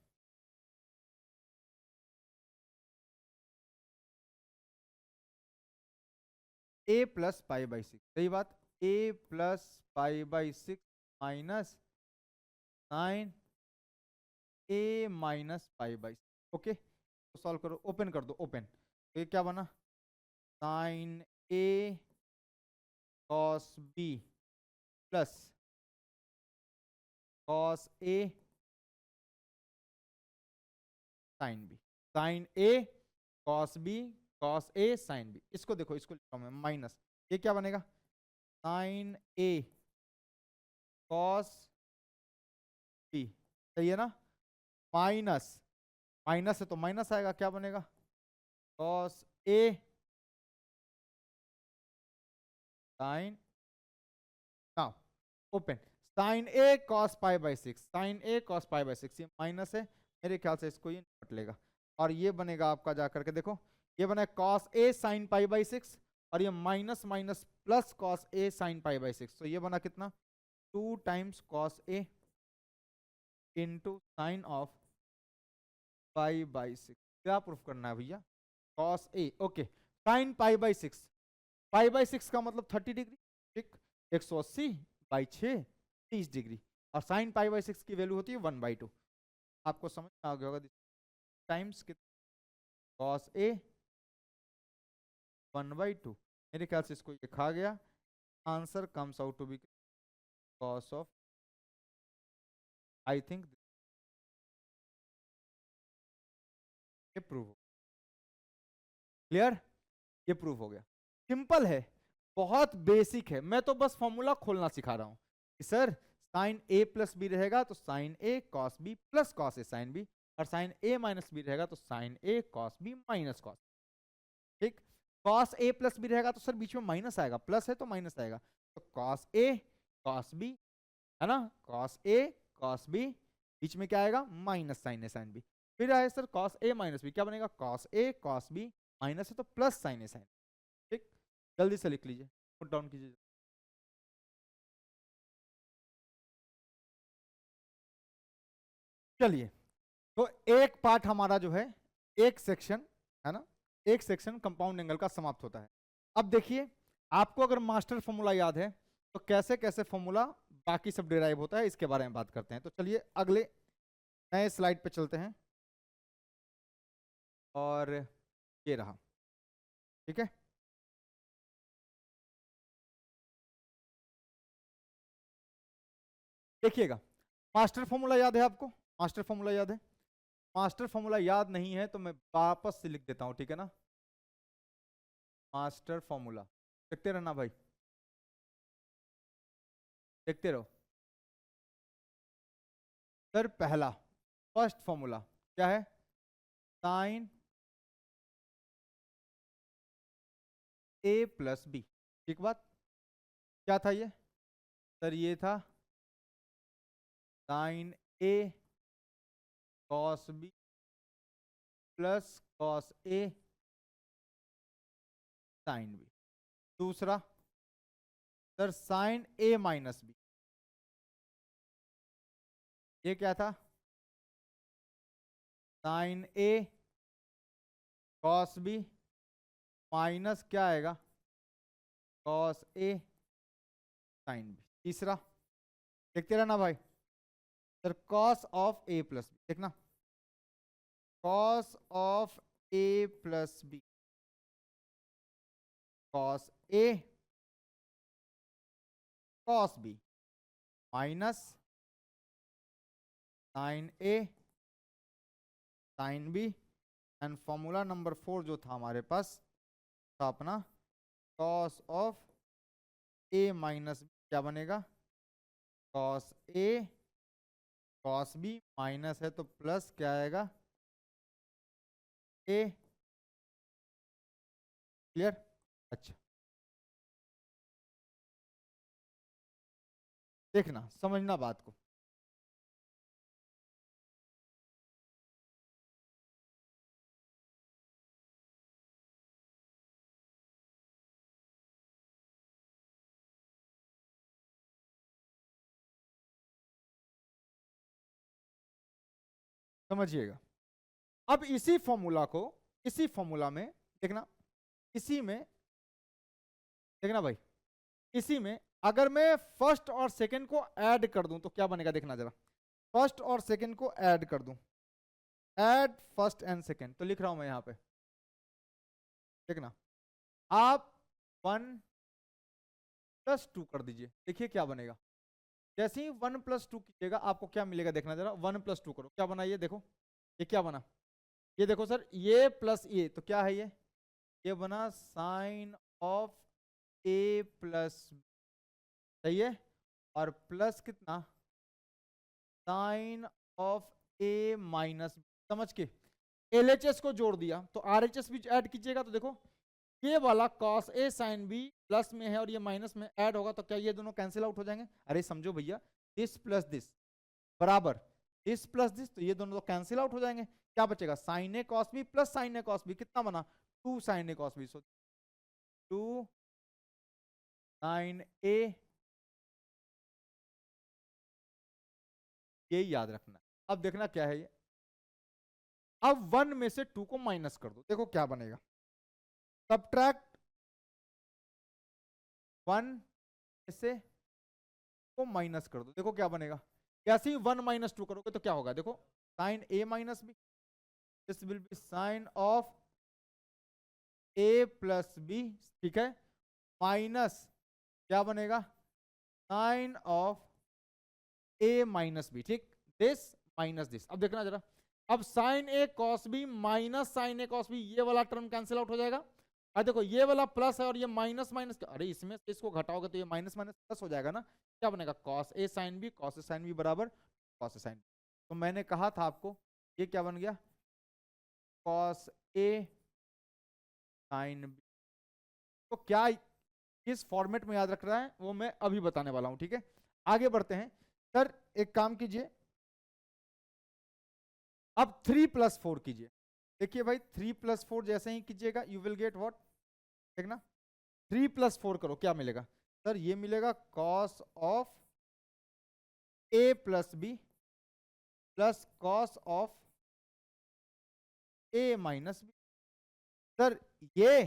A plus pi by six, सही बात, A plus pi by six minus sine A minus pi by six. Okay, तो सॉल्व करो, ओपन कर दो, ओपन, तो ये क्या बना, sine A cos B plus cos A sine B, sine A cos B cos A sine B. इसको देखो, इसको लिखा मैं माइनस, ये क्या बनेगा, साइन ए कॉस बी, सही है ना, माइनस, माइनस है तो माइनस आएगा, क्या बनेगा, cos A sine, now open, sine A cos pi by six, sine A cos pi by six, ये माइनस है, मेरे ख्याल से इसको ये निपट लेगा, और ये बनेगा आपका जाकर के देखो, ये बना cos A sign pi by six, और ये minus minus plus cos A sign pi by six, तो ये बना कितना, 2 times cos A into sine of pi by six. क्या प्रूफ करना है भैया, cos A, okay, sign pi by six, pi by six का मतलब 30 डिग्री, ठीक, 180 बाई 6 30 डिग्री, और साइन पाई बाई सिक्स की वैल्यू होती है 1/2, आपको समझ में आ गया होगा, टाइम्स कॉस ए 1/2, मेरे ख्याल से इसको ये खा गया, answer comes out to be cos of, I think ये प्रूव, क्लियर, ये प्रूव हो गया, सिंपल है, बहुत बेसिक है, मैं तो बस फॉर्मूला खोलना सिखा रहा हूं कि sir sine A plus B रहेगा तो sine A cos B plus cos A sine B, और साइन ए माइनस बी रहेगा तो sine A cos B minus cos, ठीक, कॉस ए प्लस बी रहेगा तो सर बीच में माइनस आएगा, प्लस है तो माइनस आएगा, तो कॉस ए कॉस बी, है ना, कॉस ए कॉस बी, बीच में क्या आएगा, minus sine A sine B, फिर आए sir cos A minus B, क्या बनेगा, cos A cos B, minus है तो प्लस साइन ए साइन, ठीक, जल्दी से लिख लीजिए, नोट डाउन कीजिए। चलिए, तो एक पार्ट हमारा जो है, एक सेक्शन, है ना, एक सेक्शन कंपाउंड एंगल का समाप्त होता है। अब देखिए, आपको अगर मास्टर फॉर्मूला याद है तो कैसे कैसे फॉर्मूला बाकी सब डिराइव होता है, इसके बारे में बात करते हैं। तो चलिए अगले नए स्लाइड पे चलते हैं, और ये रहा, ठीक है, देखिएगा, मास्टर फॉर्मूला याद है आपको, मास्टर फॉर्मूला याद है, मास्टर फॉर्मूला याद नहीं है तो मैं वापस से लिख देता हूं, ठीक है ना, मास्टर फॉर्मूला, देखते रहना भाई, देखते रहो सर, पहला फर्स्ट फॉर्मूला क्या है, साइन ए प्लस बी, ठीक बात, क्या था ये सर, ये था sign A cos B plus cos A sine B, दूसरा sir sine A minus B, ये क्या था, sign A cos B minus क्या आएगा, कॉस ए साइन बी, तीसरा देखते रहना भाई sir, cos of A plus B, देखना, cos of A plus B, cos A cos B minus sine A sine B, and formula number 4 जो था हमारे पास था अपना cos of A minus B, क्या बनेगा, cos A cos B, minus है तो प्लस क्या आएगा, ए, क्लियर, अच्छा देखना, समझना बात को। समझिएगा, अब इसी फॉर्मूला को, इसी फॉर्मूला में देखना, इसी में देखना भाई, इसी में अगर मैं फर्स्ट और सेकंड को ऐड कर दूं तो क्या बनेगा, देखना जरा। फर्स्ट और सेकंड को ऐड कर दूं, ऐड फर्स्ट एंड सेकंड, तो लिख रहा हूं मैं यहां पे, देखना आप 1+2 कर दीजिए, देखिए क्या बनेगा। जैसे ही 1+2 कीजिएगा आपको क्या मिलेगा, देखना जरा। 1+2 करो, क्या बना ये देखो, ये क्या बना, ये देखो सर, ये प्लस ये तो क्या है, ये बना साइन ऑफ ए प्लस, सही है, और प्लस कितना, साइन ऑफ ए माइनस, समझ के एलएचएस को जोड़ दिया, तो आरएचएस भी ऐड कीजिएगा, तो देखो ये वाला cos A sine B plus में है और ये माइनस में ऐड होगा, तो क्या ये दोनों कैंसिल आउट हो जाएंगे। अरे समझो भैया, दिस प्लस दिस बराबर दिस प्लस दिस, तो ये दोनों तो कैंसिल आउट हो जाएंगे, क्या बचेगा, sign A cos B plus sine A cos B, कितना बना, 2 sine A cos B, so 2 sine ए, ये याद रखना। अब देखना क्या है ये, अब 1 में से 2 को माइनस कर दो, देखो क्या बनेगा, सब्ट्रैक्ट 1 में से को माइनस कर दो, देखो क्या बनेगा। कैसे ही 1 - 2 करोगे तो क्या होगा, देखो sine A minus B, this will be sine of A plus B, ठीक है, माइनस क्या बनेगा, sine of A minus B, ठीक, दिस माइनस दिस। अब देखना जरा, अब sine A cos B minus sine A cos B, ये वाला टर्म कैंसिल आउट हो जाएगा। अब देखो ये वाला प्लस है और ये माइनस माइनस, अरे इसमें से इसको घटाओगे तो ये माइनस माइनस प्लस हो जाएगा ना, क्या बनेगा, cos A sine B, cos A sine B बराबर कॉस ए साइन बी। तो मैंने कहा था आपको ये क्या बन गया, कॉस ए साइन बी। तो क्या इस फॉर्मेट में याद रख रहा है वो मैं अभी बताने वाला हूं, ठीक है। आगे बढ़ते हैं सर, एक काम कीजिए, अब 3+4 कीजिए। देखिए भाई 3+4 जैसे ही कीजिएगा यू विल गेट व्हाट, देखना 3+4 करो, क्या मिलेगा सर, ये मिलेगा cos of A plus B plus cos of A minus B. Sir ये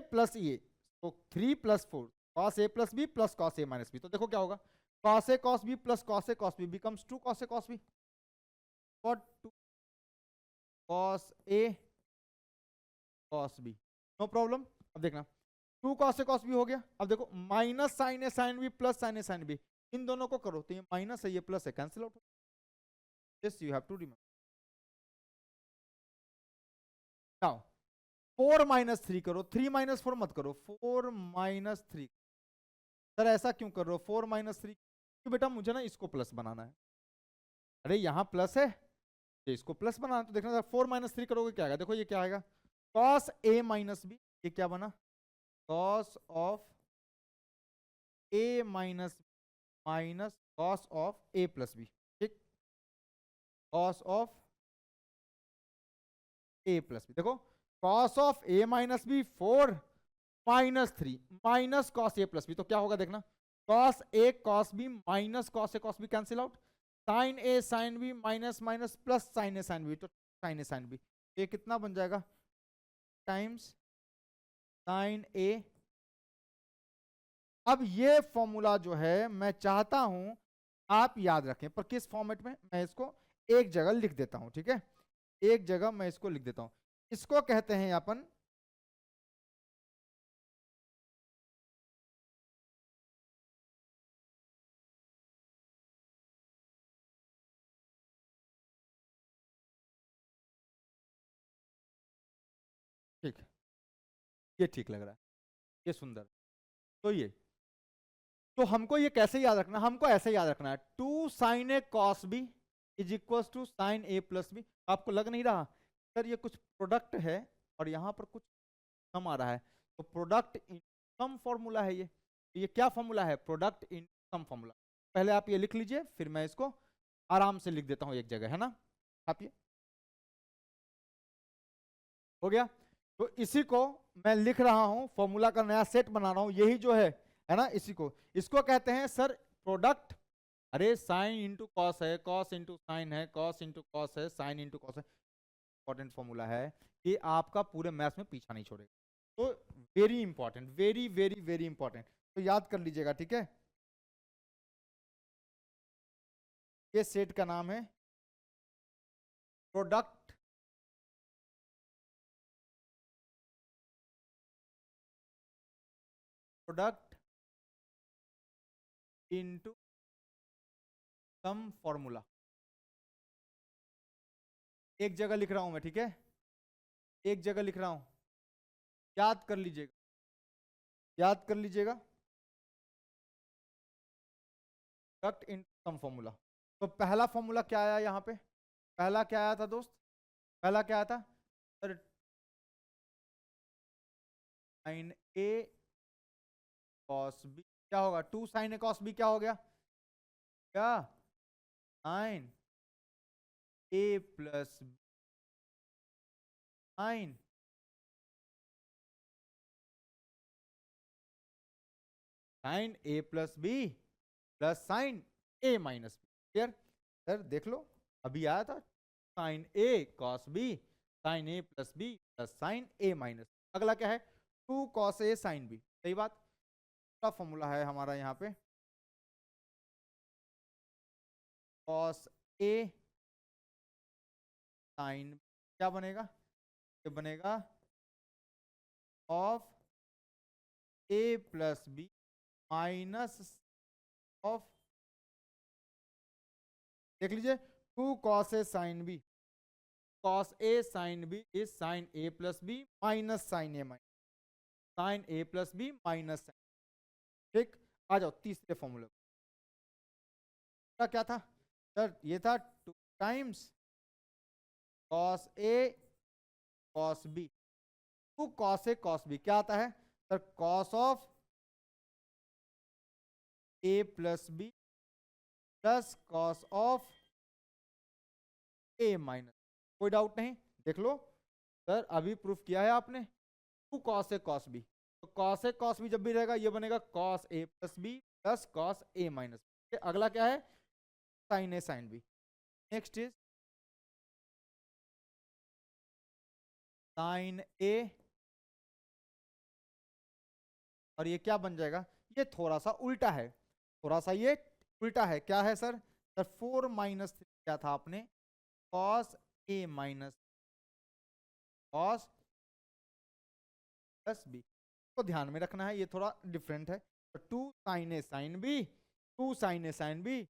प्लस ये, तो 3+4 cos A plus B plus cos A minus B, तो देखो क्या होगा, cos A cos B plus cos A cos B becomes 2 cos A cos B, और 2 cos A cos B, no problem. अब देखना 2 कॉस ए कॉस बी हो गया, अब देखो minus sine A sine B plus sine A sine B, इन दोनों को करो तो ये माइनस है ये प्लस है, cancel out, this you have to remember. Now 4 - 3 करो, 3 - 4 मत करो, 4 - 3। सर ऐसा क्यों कर रहे हो, 4 - 3 क्यों बेटा, मुझे ना इसको प्लस बनाना है। अरे यहाँ प्लस है तो इसको प्लस बनाना, तो देखना 4 - 3 करोगे क्या आएगा, देखो ये क्या आएगा, कॉस ए माइनस बी, ये क्या बना, cos of A minus minus cos of A plus B, ठीक, cos of A plus B, देखो cos of A minus B 4 - 3 minus cos A plus B, तो क्या होगा देखना, cos A cos B minus cos A cos B cancel out, sine A sine B minus minus plus sine A sine B, तो sine A sine B, ये कितना बन जाएगा, times sign ए। अब ये फॉर्मूला जो है मैं चाहता हूं आप याद रखें, पर किस फॉर्मेट में, मैं इसको एक जगह लिख देता हूं, ठीक है, एक जगह मैं इसको लिख देता हूं, इसको कहते हैं अपन, ठीक, ये ठीक लग रहा है, ये सुंदर, तो ये, तो हमको ये कैसे याद रखना, हमको ऐसे याद रखना है 2 sine A cos B is equal to sine A plus B. आपको लग नहीं रहा सर ये कुछ प्रोडक्ट है और यहां पर कुछ सम आ रहा है, तो प्रोडक्ट इन सम फॉर्मूला है ये क्या फॉर्मूला है, प्रोडक्ट इन सम फॉर्मूला। पहले आप ये लिख लीजिए, फिर मैं इसको आराम से लिख देता हूं एक जगह, है ना। आप ये हो गया। तो इसी को मैं लिख रहा हूं, फॉर्मूला का नया सेट बना रहा हूं, यही जो है ना, इसी को इसको कहते हैं सर प्रोडक्ट। अरे साइन इंटू कॉस है, कॉस इंटू साइन है, कॉस इंटू कॉस है, साइन इंटू कॉस है। इंपॉर्टेंट फॉर्मूला है कि आपका पूरे मैथ्स में पीछा नहीं छोड़ेगा। तो very important, very very very important, तो याद कर लीजिएगा, ठीक है। ये सेट का नाम है product product into sum formula. एक जगह लिख रहा हूं मैं, ठीक है, एक जगह लिख रहा हूं, याद कर लीजिएगा, याद कर लीजिएगा, प्रोडक्ट इनटू सम फॉर्मूला। तो पहला फॉर्मूला क्या आया यहाँ पे, पहला क्या आया था दोस्त, पहला क्या आया था sir, sine A cos B, क्या होगा, 2 साइन ए कॉस बी क्या हो गया, क्या sign A plus sign sign A plus B plus sine A minus B. Clear sir, देख लो अभी आया था sign A cos B, sine A plus B plus sine A minus. अगला क्या है, 2 कॉस ए साइन बी, सही बात। क्या फॉर्मूला है हमारा यहाँ पे, कॉस ए साइन, क्या बनेगा, ये बनेगा of A plus B minus of, देख लीजिए, 2 cos A sine B, cos A sine B is sine A plus B minus sine A minus sine A plus B minus sine. ठीक, आ जाओ तीसरे फॉर्मूले का, क्या था सर, ये था 2 times cos A cos B, 2 cos A cos B क्या आता है sir, cos of A plus B plus cos of A minus. कोई डाउट नहीं, देख लो सर, अभी प्रूफ किया है आपने, 2 कॉस ए कॉस बी, तो कॉस ए कॉस बी जब भी रहेगा ये बनेगा cos A plus B plus cos A minus. अगला क्या है, sine A sine B. Next is sine A, और ये क्या बन जाएगा, ये थोड़ा सा उल्टा है, थोड़ा सा ये उल्टा है, क्या है सर, सर 4 माइनस 3 क्या था आपने, cos A minus cos plus B, को ध्यान में रखना है, ये थोड़ा डिफरेंट है। तो 2 sine A sine B, 2 sine A sine B,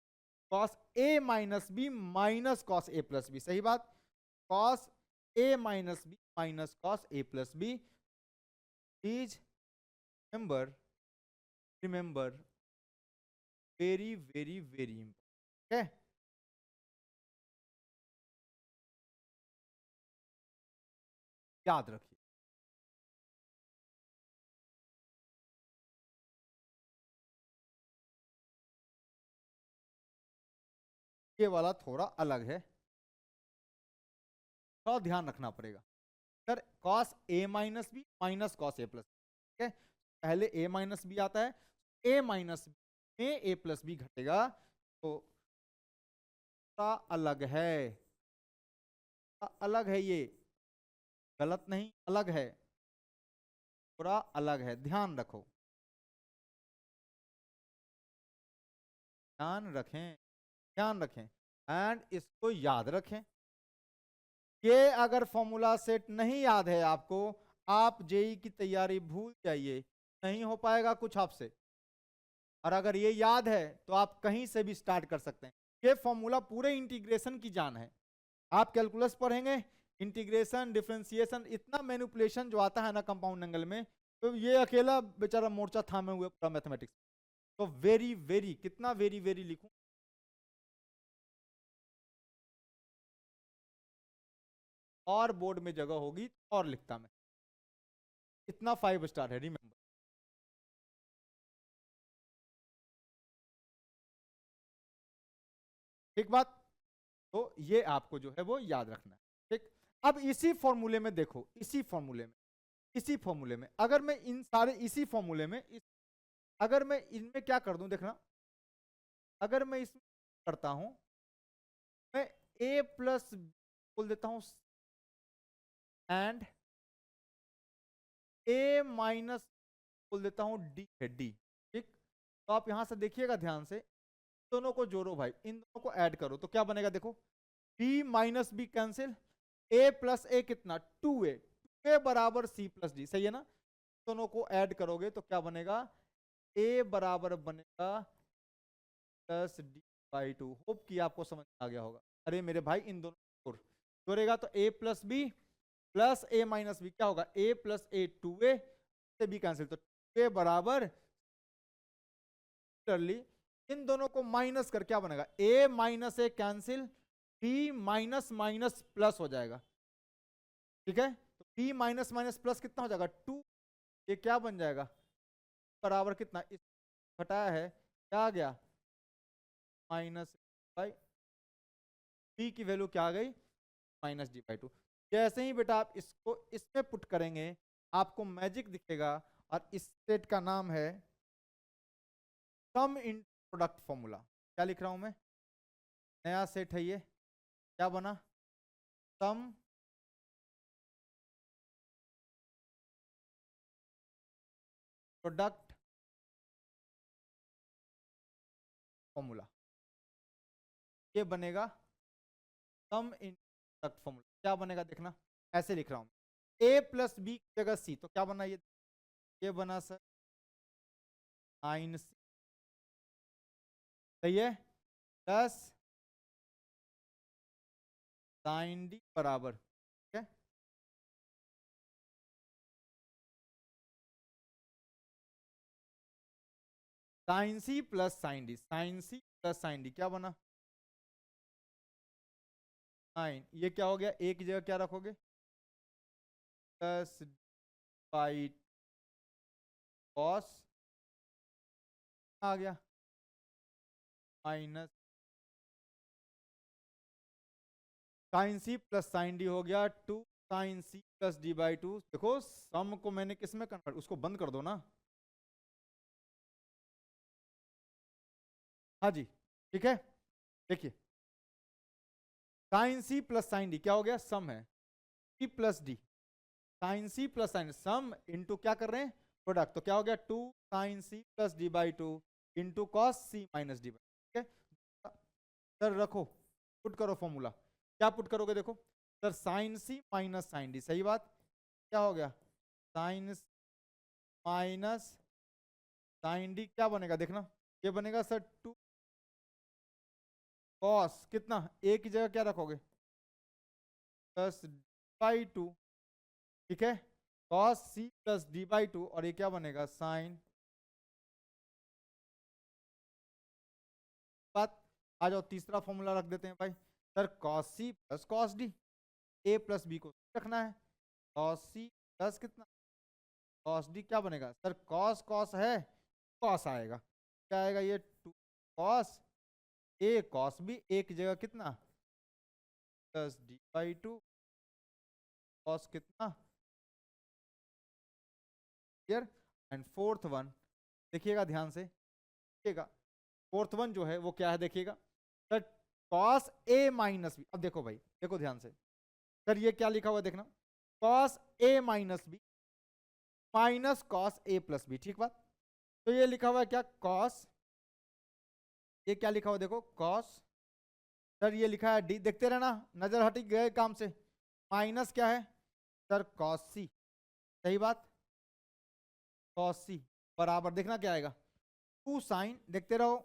cos A minus B minus cos A plus B, सही बात, cos A minus B minus cos A plus B is, remember very very very important, है, याद रखिए। ये वाला थोड़ा अलग है, थोड़ा ध्यान रखना पड़ेगा sir, cos A minus B minus cos A plus, ठीक है, पहले ए माइनस बी आता है, ए माइनस में ए प्लस बी घटेगा, तो थोड़ा अलग है, अलग है ये, गलत नहीं, अलग है, थोड़ा अलग है, ध्यान रखो, ध्यान रखें, ध्यान रखें, एंड इसको याद रखें। ये अगर फॉर्मूला सेट नहीं याद है आपको, आप जेई की तैयारी भूल जाइए, नहीं हो पाएगा कुछ आपसे। और अगर ये याद है तो आप कहीं से भी स्टार्ट कर सकते हैं, ये फॉर्मूला पूरे इंटीग्रेशन की जान है। आप कैलकुलस पढ़ेंगे, इंटीग्रेशन डिफरेंशिएशन, इतना मैनिपुलेशन जो आता है ना कंपाउंड एंगल में, तो ये अकेला बेचारा मोर्चा थामे हुए पूरा मैथमेटिक्स। तो वेरी वेरी, कितना वेरी वेरी लिखूं, और बोर्ड में जगह होगी और लिखता मैं। इतना 5 स्टार है, रिमेंबर। ठीक बात। तो ये आपको जो है वो याद रखना है। ठीक, अब इसी फॉर्मूले में देखो, इसी फॉर्मूले में अगर मैं इन सारे इसी फॉर्मूले में अगर मैं इनमें क्या कर दूं, देखना, अगर मैं इसमें करता हूं, मैं a प्लस बोल देता हूं एंड a माइनस बोल देता हूं d है, d। ठीक, तो आप यहां से देखिएगा ध्यान से, दोनों को जोड़ो भाई, इन दोनों को ऐड करो तो क्या बनेगा, देखो b minus B cancel, a plus A कितना 2a, 2a बराबर c प्लस डी, सही है ना। दोनों को ऐड करोगे तो क्या बनेगा, a बराबर बनेगा plus D by to. Hope कि आपको समझ आ गया होगा। अरे मेरे भाई इन दोनों को जोड़ेगा तो a plus B plus A minus B क्या होगा, a प्लस ए 2a से बी कैंसिल, तो 2a बराबर, इन दोनों को माइनस कर क्या बनेगा, a minus A cancel, b minus minus plus हो जाएगा। ठीक है, तो b माइनस माइनस प्लस कितना हो जाएगा 2, ये क्या बन जाएगा बराबर कितना, इस घटाया है क्या आ गया माइनस बाई, b की वैल्यू क्या आ गई माइनस डी बाई टू। जैसे ही बेटा आप इसको इसमें पुट करेंगे आपको मैजिक दिखेगा, और इस सेट का नाम है सम इन प्रोडक्ट फॉर्मूला। क्या लिख रहा हूं मैं, नया सेट है ये, क्या बना, सम प्रोडक्ट फॉर्मूला, ये बनेगा सम इन प्रोडक्ट फॉर्मूला। क्या बनेगा देखना, ऐसे लिख रहा हूं a प्लस बी की जगह c, तो क्या बना ये बना सर साइन सी, सही है, प्लस साइन डी बराबर, ठीक है, sine C plus sine D, sine C plus sine D क्या बना साइन, ये क्या हो गया, एक जगह क्या रखोगे प्लस बाई कॉस आ गया minus sine C plus sine D हो गया 2 sine C plus D by two. देखो सम को मैंने किस में कन्वर्ट, उसको बंद कर दो ना, हाँ जी ठीक है। देखिए sine C plus sine D क्या हो गया, सम है, C plus D, sine C plus sine, sum into क्या कर रहे हैं प्रोडक्ट, तो क्या हो गया 2 sine C plus D by two into cos C minus D by, ठीक है सर। रखो पुट करो फॉर्मूला, क्या पुट करोगे देखो sir, sine C minus sine D, सही बात, क्या हो गया साइन माइनस साइन डी क्या बनेगा देखना, ये बनेगा सर 2 कॉस कितना, ए की जगह क्या रखोगे प्लस बाई टू, ठीक है, cos C plus D by two, और ये क्या बनेगा साइन। बात आ जाओ तीसरा फॉर्मूला रख देते हैं भाई sir, cos C plus cos D, A plus B को रखना है, कॉस सी प्लस कितना कॉस डी क्या बनेगा सर, कॉस कॉस है कॉस आएगा, क्या आएगा ये 2 कॉस ए कॉस बी, एक जगह कितना plus D by two cos कितना क्लियर। एंड फोर्थ वन देखिएगा ध्यान से, देखिएगा फोर्थ वन जो है वो क्या है देखिएगा sir, cos A minus B. अब देखो भाई देखो ध्यान से सर, ये क्या लिखा हुआ देखना, cos A minus B minus cos A plus B, ठीक बात। तो ये लिखा हुआ है क्या कॉस, ये क्या लिखा हुआ देखो कॉस, सर ये लिखा है डी, देखते रहना नजर हट गए काम से, माइनस क्या है सर कॉस सी, सही बात, कॉस सी बराबर देखना क्या आएगा 2 साइन, देखते रहो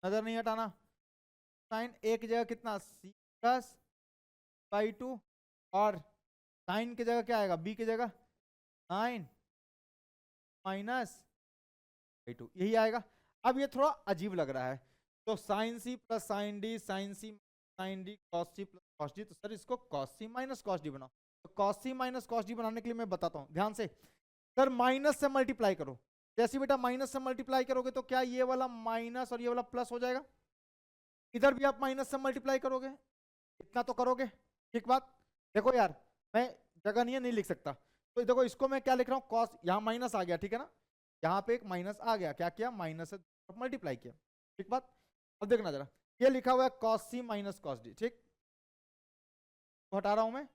नजर नहीं हटाना, साइन एक जगह कितना सी प्लस बाई टू, और साइन की जगह क्या आएगा बी की जगह 9 माइनस बाई टू, यही आएगा। अब ये थोड़ा अजीब लग रहा है, तो sine C plus sine D, sine C sine D, cos C plus cos D, तो सर इसको cos C minus cos D बनाओ। तो cos C minus cos D बनाने के लिए मैं बताता हूँ ध्यान से, सर माइनस से मल्टीप्लाई करो, जैसे बेटा माइनस से मल्टीप्लाई करोगे तो क्या ये वाला माइनस और ये वाला प्लस हो जाएगा, इधर भी आप माइनस से मल्टीप्लाई करोगे, इतना तो करोगे, ठीक बात। देखो यार मैं जगह नहीं है, नहीं लिख सकता, तो देखो इसको मैं क्या लिख रहा हूँ, कॉस, यहाँ माइनस आ गया, ठीक है ना, यहाँ पे एक माइनस आ गया, क्या किया, माइनस से मल्टीप्लाई किया, ठीक बात। अब देखना जरा, ये लिखा हुआ है cos C minus cos D, ठीक, तो हटा रहा हूं मैं,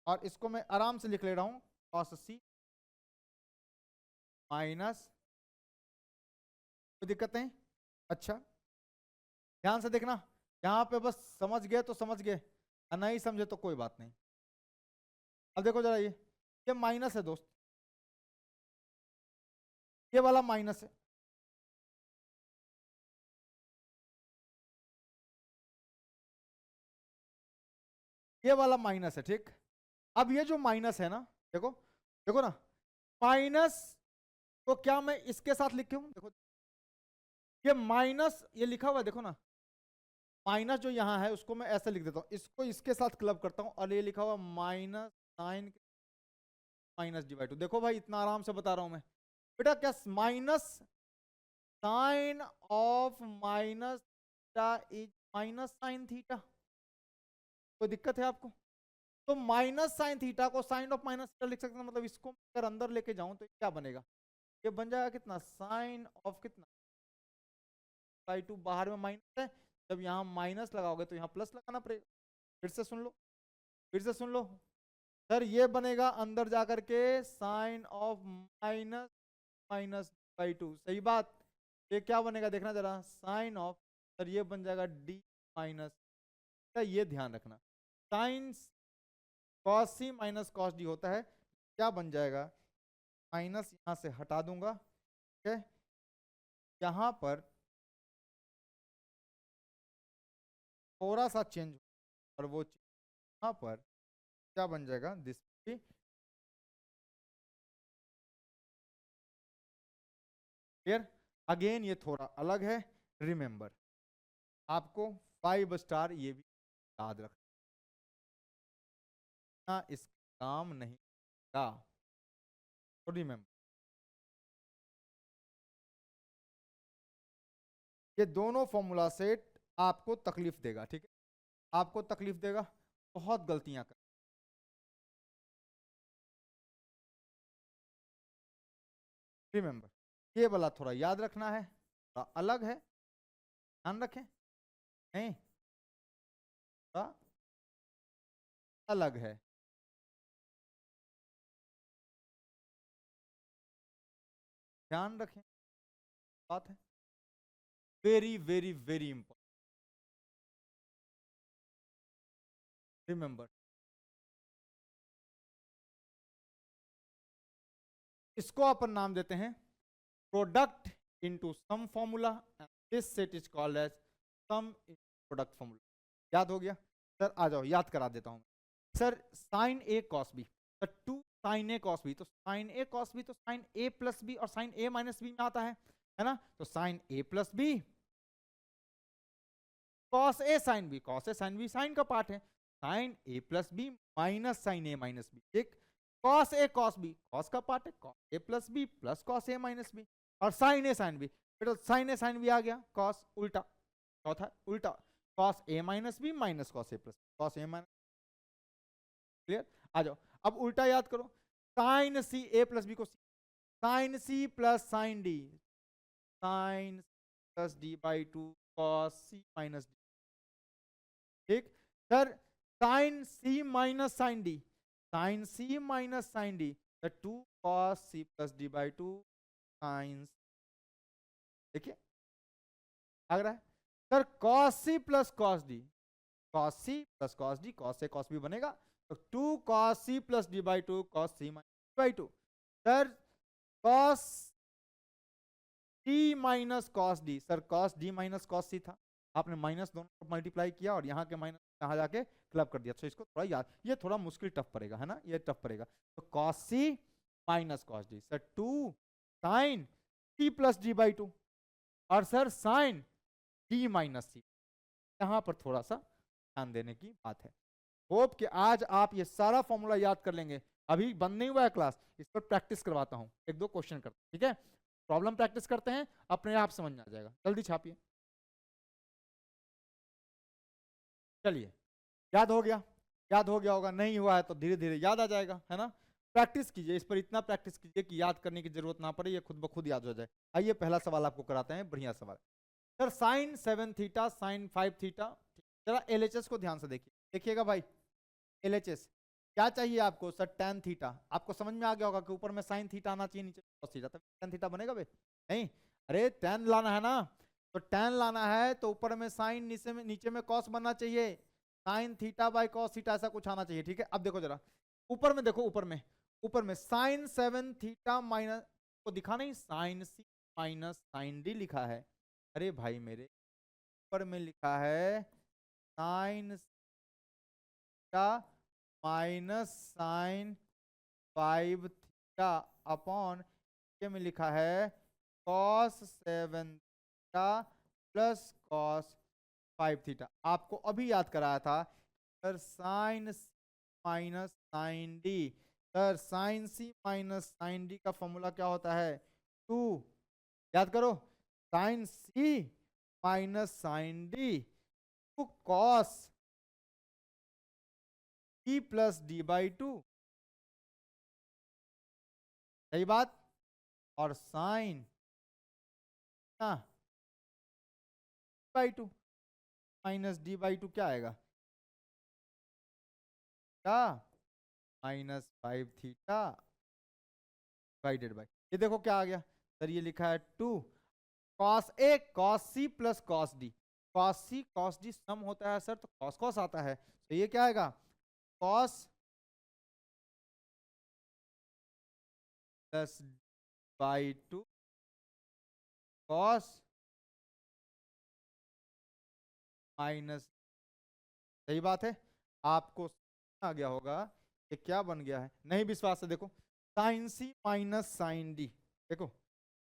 और इसको मैं आराम से लिख ले रहा हूं कॉस सी माइनस, कोई दिक्कत नहीं। अच्छा ध्यान से देखना, यहाँ पे बस समझ गए तो समझ गए, नहीं समझे तो कोई बात नहीं। अब देखो जरा, ये माइनस है दोस्त, ये वाला माइनस है, ये वाला माइनस है, ठीक। अब ये जो माइनस है ना, देखो देखो ना, माइनस को क्या मैं इसके साथ लिख हूं, देखो ये माइनस, ये लिखा हुआ है देखो ना, माइनस जो यहाँ है उसको मैं ऐसे लिख देता हूँ, इसको इसके साथ क्लब करता हूँ, और ये लिखा हुआ minus sine minus divide two. देखो भाई इतना आराम से बता रहा हूं मैं बेटा, क्या minus sine of minus theta is minus sine theta, कोई दिक्कत है आपको? तो माइनस साइन थीटा को साइन ऑफ माइनस थीटा लिख सकते हैं, मतलब इसको अगर अंदर लेके जाऊं तो क्या बनेगा, ये बन जाएगा कितना, साइन ऑफ कितना बाई टू, बाहर में माइनस है, जब यहाँ माइनस लगाओगे तो यहाँ प्लस लगाना पड़ेगा। फिर से सुन लो, फिर से सुन लो सर, ये बनेगा अंदर जाकर के sine of minus minus by two, सही बात। ये क्या बनेगा देखना जरा, साइन ऑफ, सर ये बन जाएगा डी माइनस, ये ध्यान रखना, sign cos C minus cos D होता है, क्या बन जाएगा, माइनस यहां से हटा दूंगा, ठीक है, यहां पर थोड़ा सा चेंज, और वो यहां पर क्या बन जाएगा, दिस क्लियर। अगेन ये थोड़ा अलग है, रिमेंबर आपको 5 स्टार ये भी याद रखना, इस काम नहीं का, तो रिमेंबर ये दोनों फॉर्मूला सेट आपको तकलीफ देगा, ठीक है, आपको तकलीफ देगा, बहुत गलतियां कर, रिमेंबर ये वाला थोड़ा याद रखना है, थोड़ा अलग है, ध्यान रखें, नहीं थोड़ा अलग है, ध्यान रखें, बात है very very very important, remember इसको अपन नाम देते हैं product into sum formula, this set is called as sum product formula. याद हो गया सर, आ जाओ याद करा देता हूं sir, sine A cos B, two sine A cos B, तो साइन ए कॉस बी तो साइन ए प्लस बी और साइन ए माइनस बी में आता है ना, तो sine A plus B cos A sine B, cos A sine B sine का part है, sine A plus B minus sine A minus B, एक cos A cos B cos का part है, cos A plus B plus cos A minus B, और sine A sine B, तो sine A sine B आ गया, cos उल्टा, चौथा उल्टा, cos A minus B minus cos A plus cos A minus, clear. आ जाओ अब उल्टा याद करो, sine C A plus B को sine C plus sine D, sine plus D by two cos C minus D, ठीक sir, sine C minus sine D, sine C minus sine D, two cos C plus D by two sine, देखिए आ रहा है sir, cos C plus cos D, cos C plus cos D, cos से cos B बनेगा, तो two cos C plus D by two cos C minus by two, sir cos D minus cos D, sir cos D minus cos C था, आपने minus दोनों को multiply किया और यहाँ के माइनस यहाँ जाके क्लब कर दिया, तो इसको थोड़ा याद, ये थोड़ा मुश्किल टफ पड़ेगा है ना, ये टफ पड़ेगा, तो cos C minus cos D, sir two sine C plus D by two, और sir sine D minus C, यहाँ पर थोड़ा सा ध्यान देने की बात है। होप कि आज आप ये सारा फॉर्मूला याद कर लेंगे, अभी बंद नहीं हुआ है क्लास, इस पर प्रैक्टिस करवाता हूँ, एक दो क्वेश्चन करते हैं, ठीक है। प्रॉब्लम प्रैक्टिस करते हैं, अपने आप समझ में आ जाएगा। जल्दी छापिए। चलिए, याद हो गया? याद हो गया होगा, नहीं हुआ है तो धीरे धीरे याद आ जाएगा, है ना। प्रैक्टिस कीजिए, इस पर इतना प्रैक्टिस कीजिए कि याद करने की जरूरत ना पड़े, ये खुद ब खुद याद हो जाए। आइए पहला सवाल आपको कराते हैं, बढ़िया सवाल। Sir sine 7 theta sine 5 theta, जरा एलएचएस को ध्यान से देखिए, देखिएगा भाई। एलएचएस क्या चाहिए आपको? Sir tan theta. आपको समझ में आ गया होगा कि ऊपर में साइन थीटा आना चाहिए, नीचे cos थीटा, तब tan थीटा बनेगा बे? नहीं, अरे tan लाना है ना, तो tan लाना है तो ऊपर में साइन, नीचे में cos बनना चाहिए। Sine theta by cos theta ऐसा कुछ आना चाहिए, ठीक है। अब देखो जरा ऊपर में, देखो ऊपर में साइन 7 थीटा माइनस, को दिखा नहीं, sine C minus sine D लिखा है। अरे भाई मेरे, ऊपर में लिखा है sine theta minus sine 5 theta upon, में लिखा है cos 7 theta plus cos 5 theta. आपको अभी याद कराया था sir sine minus sine D. Sir sine C minus sine D का फॉर्मूला क्या होता है? 2। याद करो, sine C minus sine D two cos D plus D by 2, सही बात। और sine by 2 minus D by 2 क्या आएगा? क्या? माइनस 5 थीटा डिवाइडेड बाई, ये देखो क्या आ गया सर, ये लिखा है 2 cos A cos C plus cos D. Cos C cos D sum होता है सर, तो कॉस कॉस आता है, तो ये क्या आएगा? Cos plus by 2 cos minus, सही बात है। आपको आ गया होगा कि क्या बन गया है, नहीं विश्वास है देखो, sine C minus sine D, देखो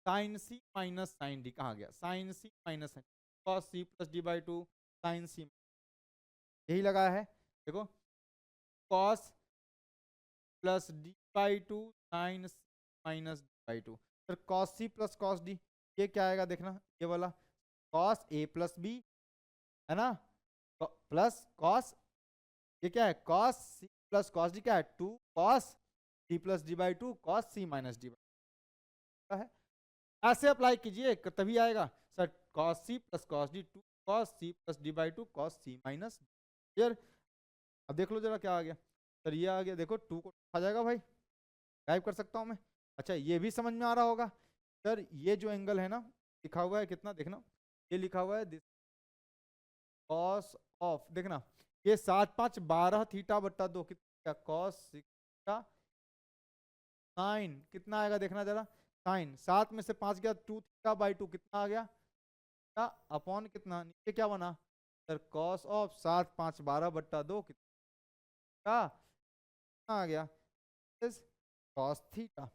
sine C minus sine D कहाँ गया, sine C minus sine, cos C plus D by 2 sine C, यही लगाया है, देखो cos plus D by 2 sine minus D by 2। फिर cos C plus cos D, ये क्या आएगा देखना, ये वाला कॉस ए प्लस बी, है ना, प्लस कॉस, ये क्या है cos C plus cos D, क्या है 2 cos D plus D by 2 cos C minus D by है। ऐसे अप्लाई कीजिए तभी आएगा sir, cos C plus cos D 2 cos C plus D by 2 cos C minus. Clear? अब देख लो जरा क्या आ गया सर, ये आ गया, देखो 2 को आ जाएगा भाई, गायब कर सकता हूँ मैं। अच्छा ये भी समझ में आ रहा होगा सर, ये जो एंगल है ना, लिखा हुआ है कितना देखना, ये लिखा हुआ है दिस कॉस ऑफ, देखना ये 7 5 12 थीटा बट्टा 2 कितना, कॉस 6 थीटा साइन कितना आएगा देखना जरा, साइन 7 में से 5 गया 2 थीटा बाई 2 कितना आ गया, क्या अपॉन कितना, नीचे क्या बना सर, कॉस ऑफ 7 5 12 बट्टा 2 कितना आ गया, कॉस थीटा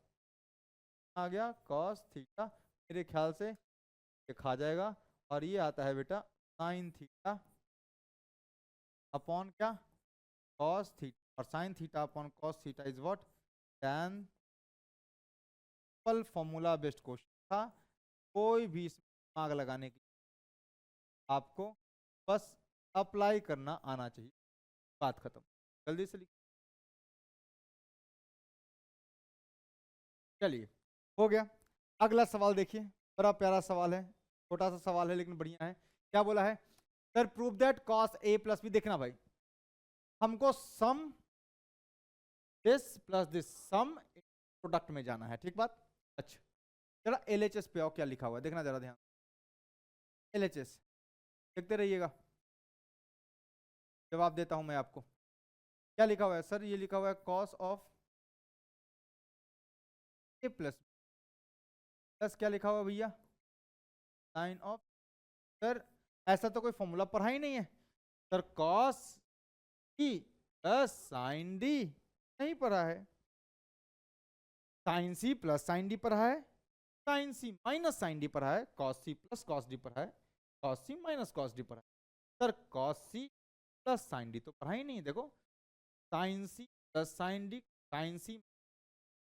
आ गया, कॉस थीटा, मेरे ख्याल से ये खा जाएगा। और ये आता है बेटा साइन थीटा अपॉन क्या, कॉस थीटा, और sine theta upon cos theta is what, tan, formula based question था, कोई भी इसमें दिमाग लगाने की, आपको बस अप्लाई करना आना चाहिए, बात खत्म। जल्दी से लिखिए। चलिए हो गया। अगला सवाल देखिए, बड़ा प्यारा सवाल है, छोटा सा सवाल है लेकिन बढ़िया है। क्या बोला है sir, prove that cos A plus B, देखना भाई हमको sum this plus this, sum product में जाना है, ठीक बात। अच्छा जरा एलएचएस पे आओ, क्या लिखा हुआ है देखना जरा ध्यान, एलएचएस देखते रहिएगा, जवाब देता हूं मैं आपको। क्या लिखा हुआ है सर, ये लिखा हुआ है cos of A plus, plus क्या लिखा हुआ है भैया, साइन ऑफ, सर ऐसा तो कोई फॉर्मूला पढ़ा ही नहीं है sir, cos C plus sine D नहीं पढ़ा है, sine C plus sine D पढ़ा है, sine C minus sine D पढ़ा है, cos C plus cos D पढ़ा है, cos C minus cos D पढ़ा है। Sir cos C plus sine D तो पढ़ा ही नहीं, देखो sine C plus sine D sine C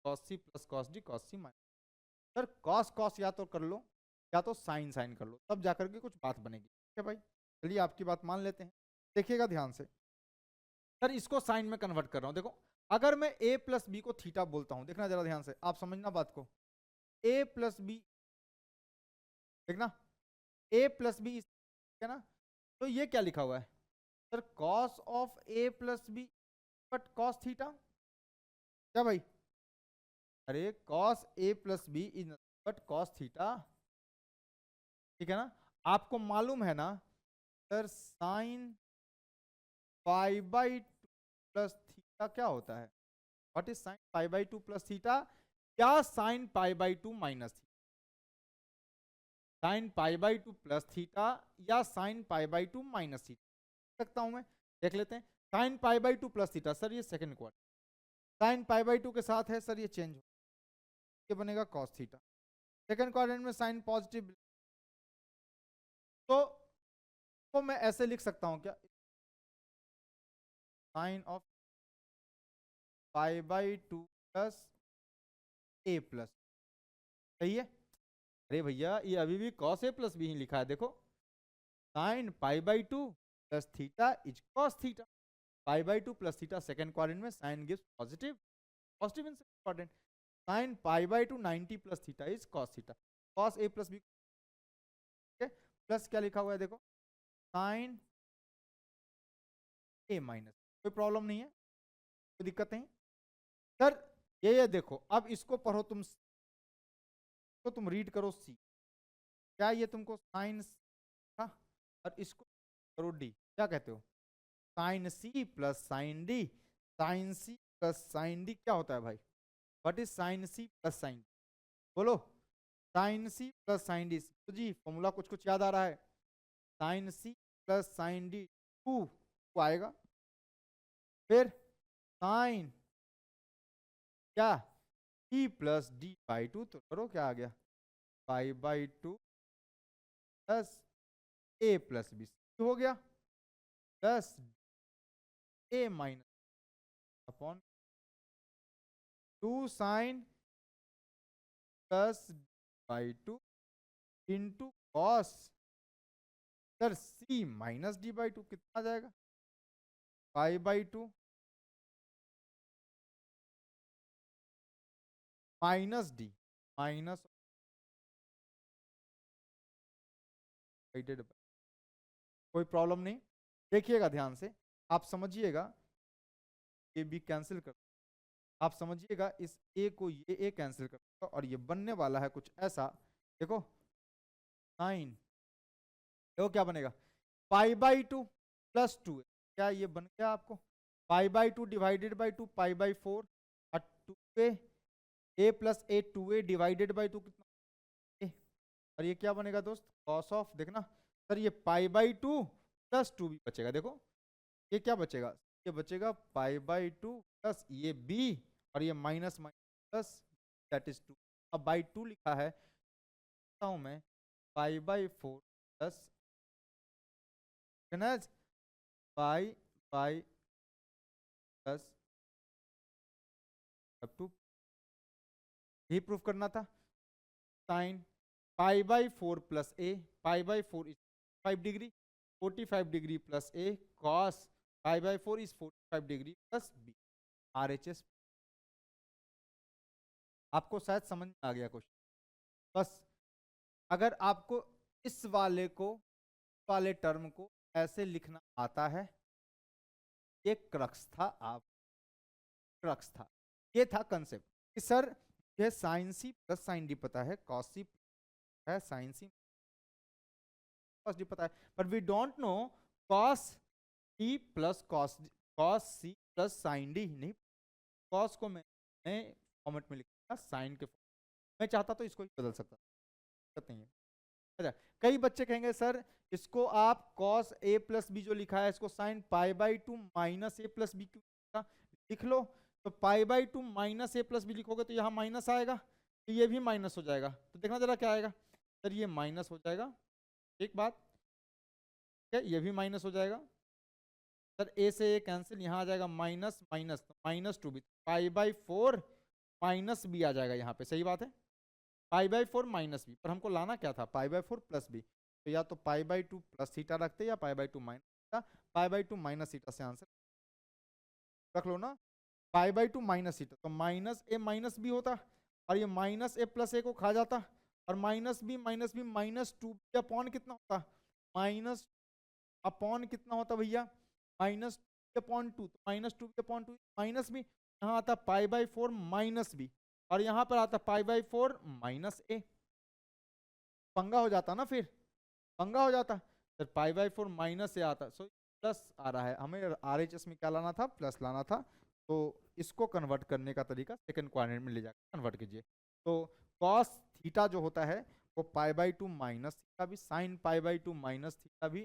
cos C plus cos D cos C minus. Sir cos cos या तो कर लो या तो साइन साइन कर लो, तब जाकर के कुछ बात बनेगी। ठीक है भाई, चलिए आपकी बात मान लेते हैं। देखिएगा ध्यान से, सर इसको साइन में कन्वर्ट कर रहा हूं। देखो अगर मैं a प्लस बी को थीटा बोलता हूं, देखना जरा ध्यान से, आप समझना बात को। a प्लस बी, देखना a प्लस बी है ना, तो ये क्या लिखा हुआ है sir, cos of a plus B but cos theta. क्या भाई, अरे कॉस a plus B is but cos theta, ठीक है ना। आपको मालूम है ना sir sine pi by two plus theta क्या होता है, what is sine pi by two plus theta, या sine pi by two minus theta, sign pi by two plus theta या sine pi by two minus theta सकता हूं मैं। देख लेते हैं, sine pi by two plus theta, sir ये second quadrant, sine pi by two के साथ है सर ये चेंज हो, ये बनेगा कॉस थीटा। सेकंड क्वाड्रेंट में साइन पॉजिटिव, तो मैं ऐसे लिख सकता हूं क्या, sine of pi by two plus A plus, सही है। अरे भैया ये अभी भी कॉस ए प्लस बी ही लिखा है, देखो sine pi by two plus theta is cos theta, pi by two plus theta second quadrant में sine gives positive, positive in second quadrant, sine pi by two 90 plus theta is cos theta, cos A plus B, plus क्या लिखा हुआ है देखो, sine A minus, कोई problem नहीं है, कोई दिक्कत नहीं सर। ये देखो अब इसको पढ़ो तुम, तो तुम रीड करो सी, क्या ये तुमको साइन था, और इसको करो डी, क्या कहते हो, sine C plus sine D, sine C plus sine D क्या होता है भाई, what is sine C plus sine, बोलो sine C plus sine D, तो जी फॉर्मूला कुछ कुछ याद आ रहा है, sine C plus sine D two आएगा, फिर साइन क्या C plus D by two, तो करो क्या आ गया, pi by two plus A plus B हो गया, plus A minus upon two sine plus by two into cos, sir C minus D by two कितना आ जाएगा, pi by two minus D minus, कोई प्रॉब्लम नहीं। देखिएगा ध्यान से, आप समझिएगा, ये बी कैंसिल कर, आप समझिएगा इस ए को ये ए कैंसिल कर, और ये बनने वाला है कुछ ऐसा, देखो साइन, देखो क्या बनेगा, pi by two plus two, क्या ये बन गया आपको, pi by two divided by two pi by four, और two A plus A two A divided by two कितना ए, और ये क्या बनेगा दोस्त, कॉस ऑफ, देखना सर ये pi by two plus two भी बचेगा, देखो ये क्या बचेगा, ये बचेगा पाई बाई टू प्लस ये बी, और ये minus minus plus that is two, अब बाई टू लिखा है, हूं मैं pi by four plus pi by plus अब टू, यही प्रूफ करना था, sine pi by four plus A, pi by four is 5 degree, 45 degree plus A, cos pi by four is 45 degree plus B, RHS। आपको शायद समझ में आ गया क्वेश्चन, बस अगर आपको इस वाले को, वाले टर्म को ऐसे लिखना आता है, ये क्रक्स था, आप क्रक्स था, ये था कंसेप्ट कि सर ये sine C plus sine D पता है, कॉस सी है, साइन सी कॉस डी पता है, but we don't know cos C plus cos C plus sine D नहीं, कॉस को मैं फॉर्मेट में लिखा, साइन के मैं चाहता तो इसको ही बदल सकता नहीं है। अच्छा, कई बच्चे कहेंगे सर इसको आप कॉस ए प्लस बी जो लिखा है इसको sine pi by two minus A plus B क्यों लिख लो, तो pi by two minus A plus B लिखोगे तो यहाँ माइनस आएगा, तो ये भी माइनस हो जाएगा, तो देखना जरा क्या आएगा, सर ये माइनस हो जाएगा, एक बात, क्या ये भी माइनस हो जाएगा, सर ए से ए कैंसिल, यहाँ आ जाएगा माइनस माइनस -2 भी, π/4 माइनस बी आ जाएगा यहाँ पे, सही बात है, π/4 माइनस बी, पर हमको लाना क्या था π/4 प्लस बी, तो या तो π/2 प्लस थीटा रखते या π/2 माइनस थीटा, π/2 माइनस थीटा से आंसर रख लो ना, π/2 माइनस थीटा, तो माइनस ए माइनस बी होता, और ये माइनस ए प्लस ए को खा जाता, और माइनस बी -2 अपॉन कितना होता, माइनस अपॉन कितना होता भैया, -2/2, तो -2/2 माइनस बी, यहाँ आता π/4 माइनस बी, और यहाँ पर आता π/4 माइनस ए, पंगा हो जाता ना, फिर पंगा हो जाता, फिर π/4 माइनस ए आता, सो प्लस आ रहा है, हमें RHS में क्या लाना था, प्लस लाना था, तो इसको कन्वर्ट करने का तरीका सेकंड क्वाड्रेंट में ले जाकर कन्वर्ट कीजिए, तो cos थीटा जो होता है वो π/2 माइनस थीटा भी, साइन π/2 माइनस थीटा भी,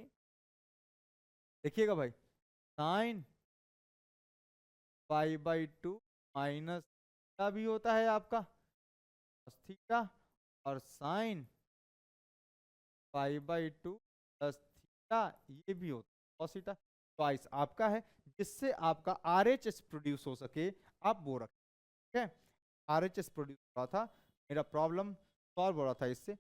देखिएगा भाई, साइन π/2 माइनस थीटा भी होता है आपका थीटा, और साइन π/2 प्लस थीटा ये भी होता है cos थीटा, ट्वाइस आपका है, जिससे आपका RHS प्रोड्यूस हो सके आप वो रखें, ठीक है, RHS प्रोड्यूस हो रहा था, मेरा प्रॉब्लम सॉल्व हो रहा था इससे,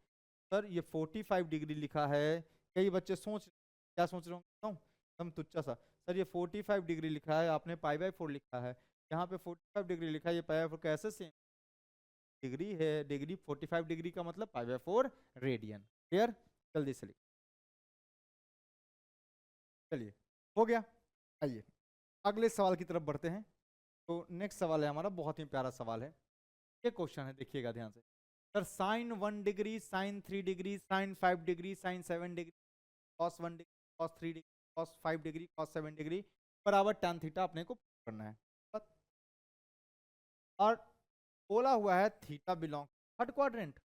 सर ये 45 डिग्री लिखा है, कई बच्चे क्या सोच रहे हो एकदम तुच्चा सा, सर ये 45 डिग्री लिखा है, आपने π/4 लिखा है, यहाँ पे 45 डिग्री लिखा है, ये π/4 कैसे सेम डिग्री है, डिग्री 45 डिग्री का मतलब π/4 रेडियन, क्लियर, जल्दी से लिखिए, चलिए हो गया, आइए अगले सवाल की तरफ बढ़ते हैं, तो नेक्स्ट सवाल है हमारा, बहुत ही प्यारा सवाल है, ये क्वेश्चन है, देखिएगा ध्यान से, sir sine 1 degree, sine 3 degree, sine 5 degree, sine 7 degree, cos 1 degree, cos 3 degree, cos 5 degree, cos 7 degree बराबर tan थीटा अपने को करना है, और बोला हुआ है theta belong third quadrant,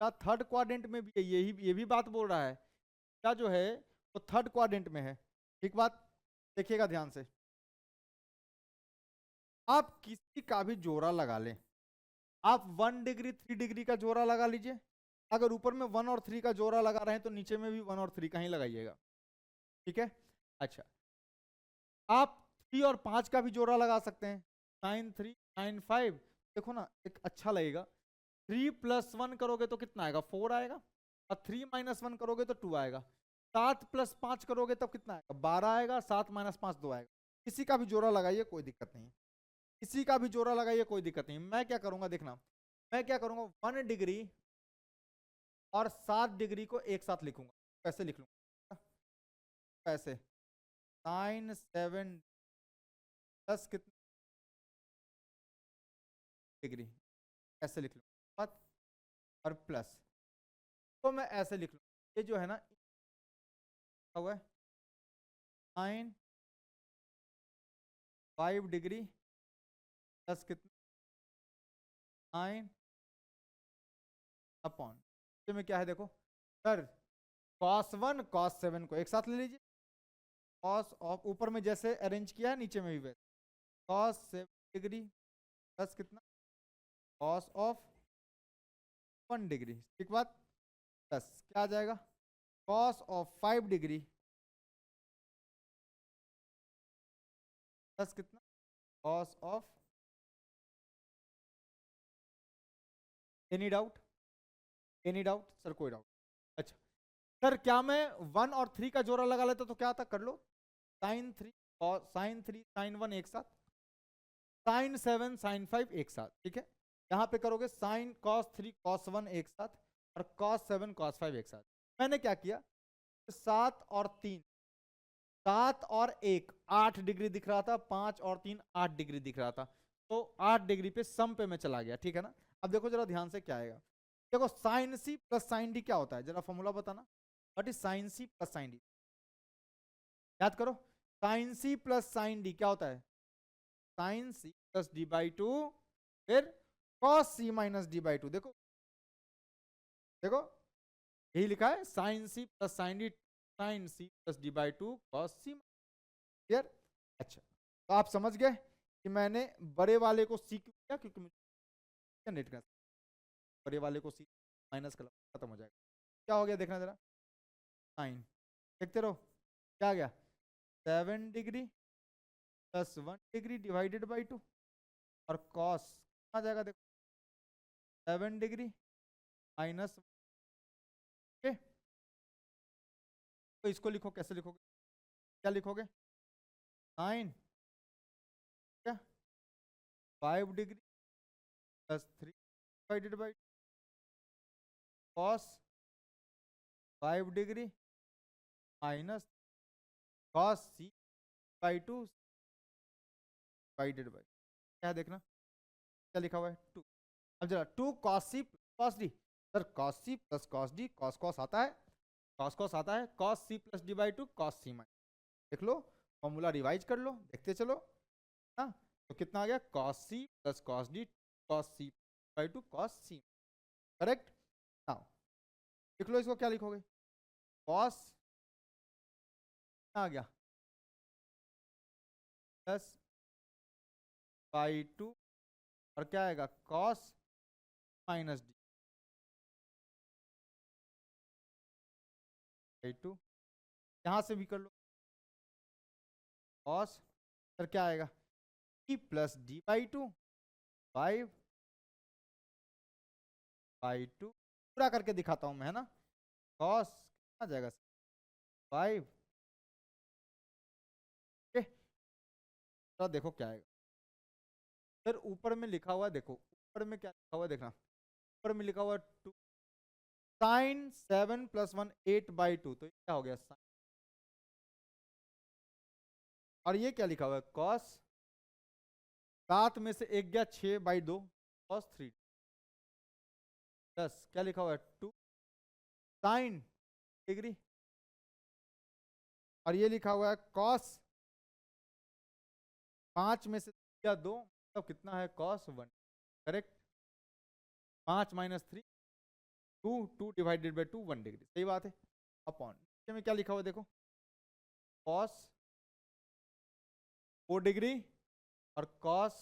third quadrant में भी ये भी बात बोल रहा है, क्या जो है वो थर्ड क्वाड्रेंट में है, ठीक बात, देखिएगा ध्यान से, आप किसी का भी जोड़ा लगा लें, आप 1 डिग्री 3 डिग्री का जोड़ा लगा लीजिए, अगर ऊपर में 1 और 3 का जोड़ा लगा रहे हैं तो नीचे में भी 1 और 3 का ही लगाइएगा, ठीक है, अच्छा, आप 3 और 5 का भी जोड़ा लगा सकते हैं, साइन 3 साइन 5, देखो ना एक अच्छा लगेगा, 3 + 1 करोगे तो कितना आएगा 4 आएगा, और 3 - 1 करोगे तो 2 आएगा, 7 + 5 करोगे तब कितना आएगा 12 आएगा, 7 - 5 2 आएगा, किसी का भी जोड़ा लगाइए कोई दिक्कत नहीं, किसी का भी जोड़ा लगाइए कोई दिक्कत नहीं, मैं क्या करूंगा देखना, मैं क्या करूंगा 1 डिग्री और 7 डिग्री को एक साथ लिखूंगा, कैसे लिख लूंगा, कैसे, साइन 7 प्लस कितना डिग्री, ऐसे लिख लूंगा, और प्लस, तो मैं ऐसे लिख लूँ, ये जो है ना हुआ है साइन 5 डिग्री प्लस कितना साइन अपॉन, में क्या है देखो सर, cos 1 cos 7 को एक साथ ले लीजिए, cos ऑफ ऊपर में जैसे अरेंज किया है नीचे में भी वैसे, cos 7 डिग्री प्लस कितना cos ऑफ 1 डिग्री, ठीक बात, प्लस क्या आ जाएगा cos ऑफ 5 डिग्री प्लस कितना cos of, any doubt, any doubt sir, कोई डाउट, अच्छा सर क्या मैं 1 और 3 का जोड़ा लगा लेता तो क्या आता, कर लो, साइन 3 और साइन 3 साइन 1 एक साथ, साइन 7 साइन 5 एक साथ, ठीक है, यहाँ पे करोगे साइन cos 3 cos 1 एक साथ, और cos 7 cos 5 एक साथ, मैंने क्या किया 7 और 3, 7 और 1 8 डिग्री दिख रहा था, 5 और 3 8 डिग्री दिख रहा था, तो 8 डिग्री पे सम पे मैं चला गया, ठीक है ना, अब देखो जरा ध्यान से क्या आएगा, देखो sine C plus sine D क्या होता है, जरा फॉर्मूला बताना, what is sine C plus sine D, याद करो, sine C plus sine D क्या होता है, साइन सी प्लस d/2, फिर cos c माइनस d/2, देखो देखो यही लिखा है sine C plus sine D, sine C plus d/2 cos c, clear, अच्छा, तो आप समझ गए कि मैंने बड़े वाले को c क्यों किया, क्योंकि मुझे नेट का बड़े वाले को c माइनस कर खत्म हो जाएगा, क्या हो गया देखना जरा, साइन, देखते रहो क्या आ गया 7 degree plus 1 degree divided by 2, और कॉस आ जाएगा देखो 7 डिग्री माइनस, ओके। तो इसको लिखो, कैसे लिखोगे, क्या लिखोगे, 9 क्या 5 degree plus 3 divided by cos 5 degree minus cos C by 2 divided by, क्या है देखना, क्या लिखा हुआ है 2। अब जरा 2 cos C cos D, sir cos C plus cos D, cos cos आता है, कॉस कॉस आता है, cos C plus D by 2 cos C minus, देख लो फॉर्मूला रिवाइज कर लो, देखते चलो ना। तो कितना आ गया, cos C plus cos D cos C by 2 cos C, correct. Now लिख लो इसको, क्या लिखोगे, कॉस आ गया प्लस बाई 2, और क्या आएगा कॉस माइनस डी बाई 2, यहां से भी कर लो कॉस, फिर क्या आएगा D plus D by 2 5 by 2, पूरा करके दिखाता हूं मैं, है ना, कॉस आ जाएगा 5, तो देखो क्या आएगा, फिर ऊपर में लिखा हुआ है, देखो ऊपर में क्या लिखा हुआ है देखना, ऊपर में लिखा हुआ है 2 साइन 7 प्लस 1 8 बाई 2, तो ये क्या हो गया साइन, और ये क्या लिखा हुआ है कॉस 7 में से 1 गया 6 बाई 2 कॉस 3 प्लस क्या लिखा हुआ है 2 साइन डिग्री, और ये लिखा हुआ है कॉस 5 में से क्या 2, मतलब कितना है cos 1, correct. 5 minus 3 2, 2 divided by 2 1 degree, सही बात है। अपॉन नीचे में क्या लिखा हुआ है देखो, कॉस 4 डिग्री और कॉस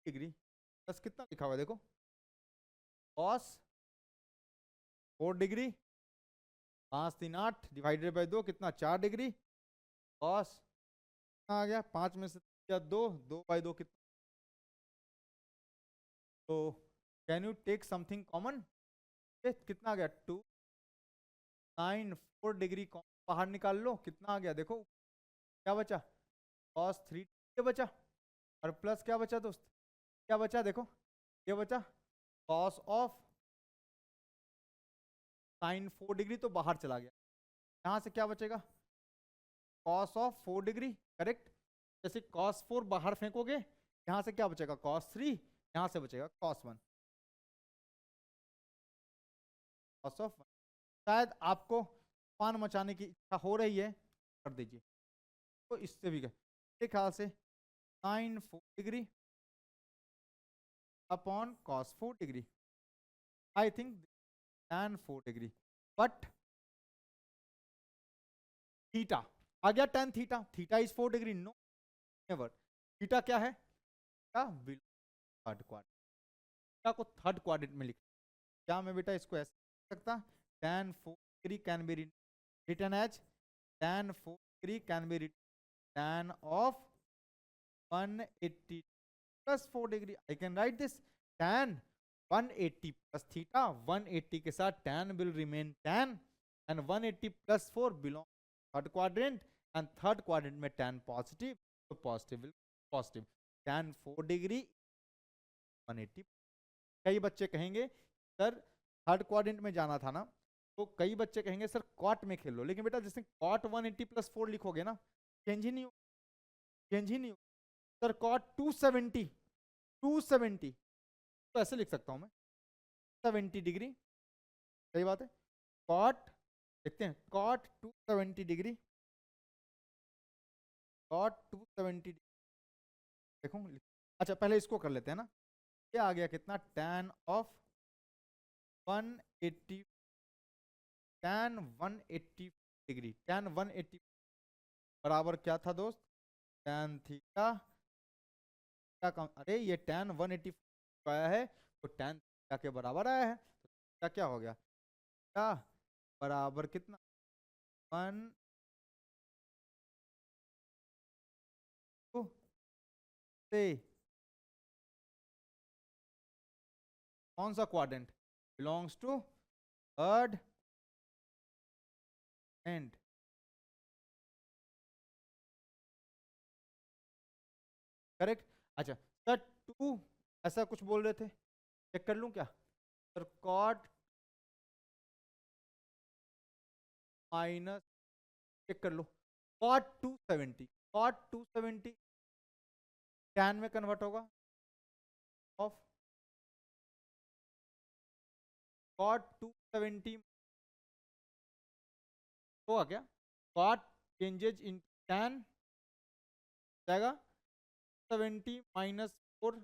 डिग्री प्लस कितना लिखा हुआ है देखो, कॉस 4 डिग्री 5 3 8 डिवाइडेड बाई 2 कितना 4 डिग्री, कॉस आ गया 5 में से क्या 2 2 बाई 2 कितना, तो can you take something common, कितना आ गया 2 9 4 डिग्री बाहर निकाल लो, कितना आ गया देखो, क्या बचा कॉस 3 ये बचा, और प्लस क्या बचा दोस्त, क्या बचा देखो, ये बचा कॉस ऑफ साइन 4 डिग्री, तो बाहर चला गया, यहां से क्या बचेगा कॉस ऑफ 4 डिग्री, करेक्ट। जैसे कॉस 4 बाहर फेंकोगे, यहां से क्या बचेगा कॉस 3, यहां से बचेगा कॉस 1, कॉस ऑफ 1। शायद आपको तूफान मचाने की इच्छा हो रही है, कर दीजिए, तो इससे भी मेरे ख्याल से sine 4 degree upon cos 4 degree, I think tan 4 degree, but theta आ गया tan theta, theta is 4 degree, no never, theta क्या है, थर्ड क्वाड्रेंट, थीटा को थर्ड क्वाड्रेंट में लिख, क्या मैं बेटा इसको ऐसे लिख सकता, tan 4 degree can be written as tan 4 degree can be written tan of 180 plus 4 degree, I can write this tan 180 plus theta, 180 के साथ tan will remain tan, and 180 plus 4 belong third quadrant, and third quadrant में tan positive, तो positive will positive, tan 4 degree 180। कई बच्चे कहेंगे sir third quadrant में जाना था ना, तो कई बच्चे कहेंगे सर कॉट में खेल लो, लेकिन बेटा जिसने कॉट 180 प्लस 4 लिखोगे ना, चेंज ही नहीं हो, चेंज ही नहीं हो, सर कॉट 270 तो ऐसे लिख सकता हूं मैं 70 डिग्री, सही बात है, कॉट देखते हैं कॉट 270 डिग्री, कॉट 270 देखो, अच्छा पहले इसको कर लेते हैं ना, ये आ गया कितना tan of 180, tan 180 degree, tan 180 बराबर क्या था दोस्त, tan थीटा, अरे ये tan 180 आया है, तो tan थीटा के बराबर आया है, तो थीटा क्या हो गया, क्या बराबर कितना से कौन सा quadrant? Belongs to third and. Correct. अच्छा सर, टू ऐसा कुछ बोल रहे थे, चेक कर लूं क्या? सर कॉट माइनस, चेक कर लो, कॉट 270, कॉट 270 टैन में कन्वर्ट होगा ऑफ कॉट 270 होगा क्या? कॉट चेंजेज इन टैन जाएगा 70 minus 4,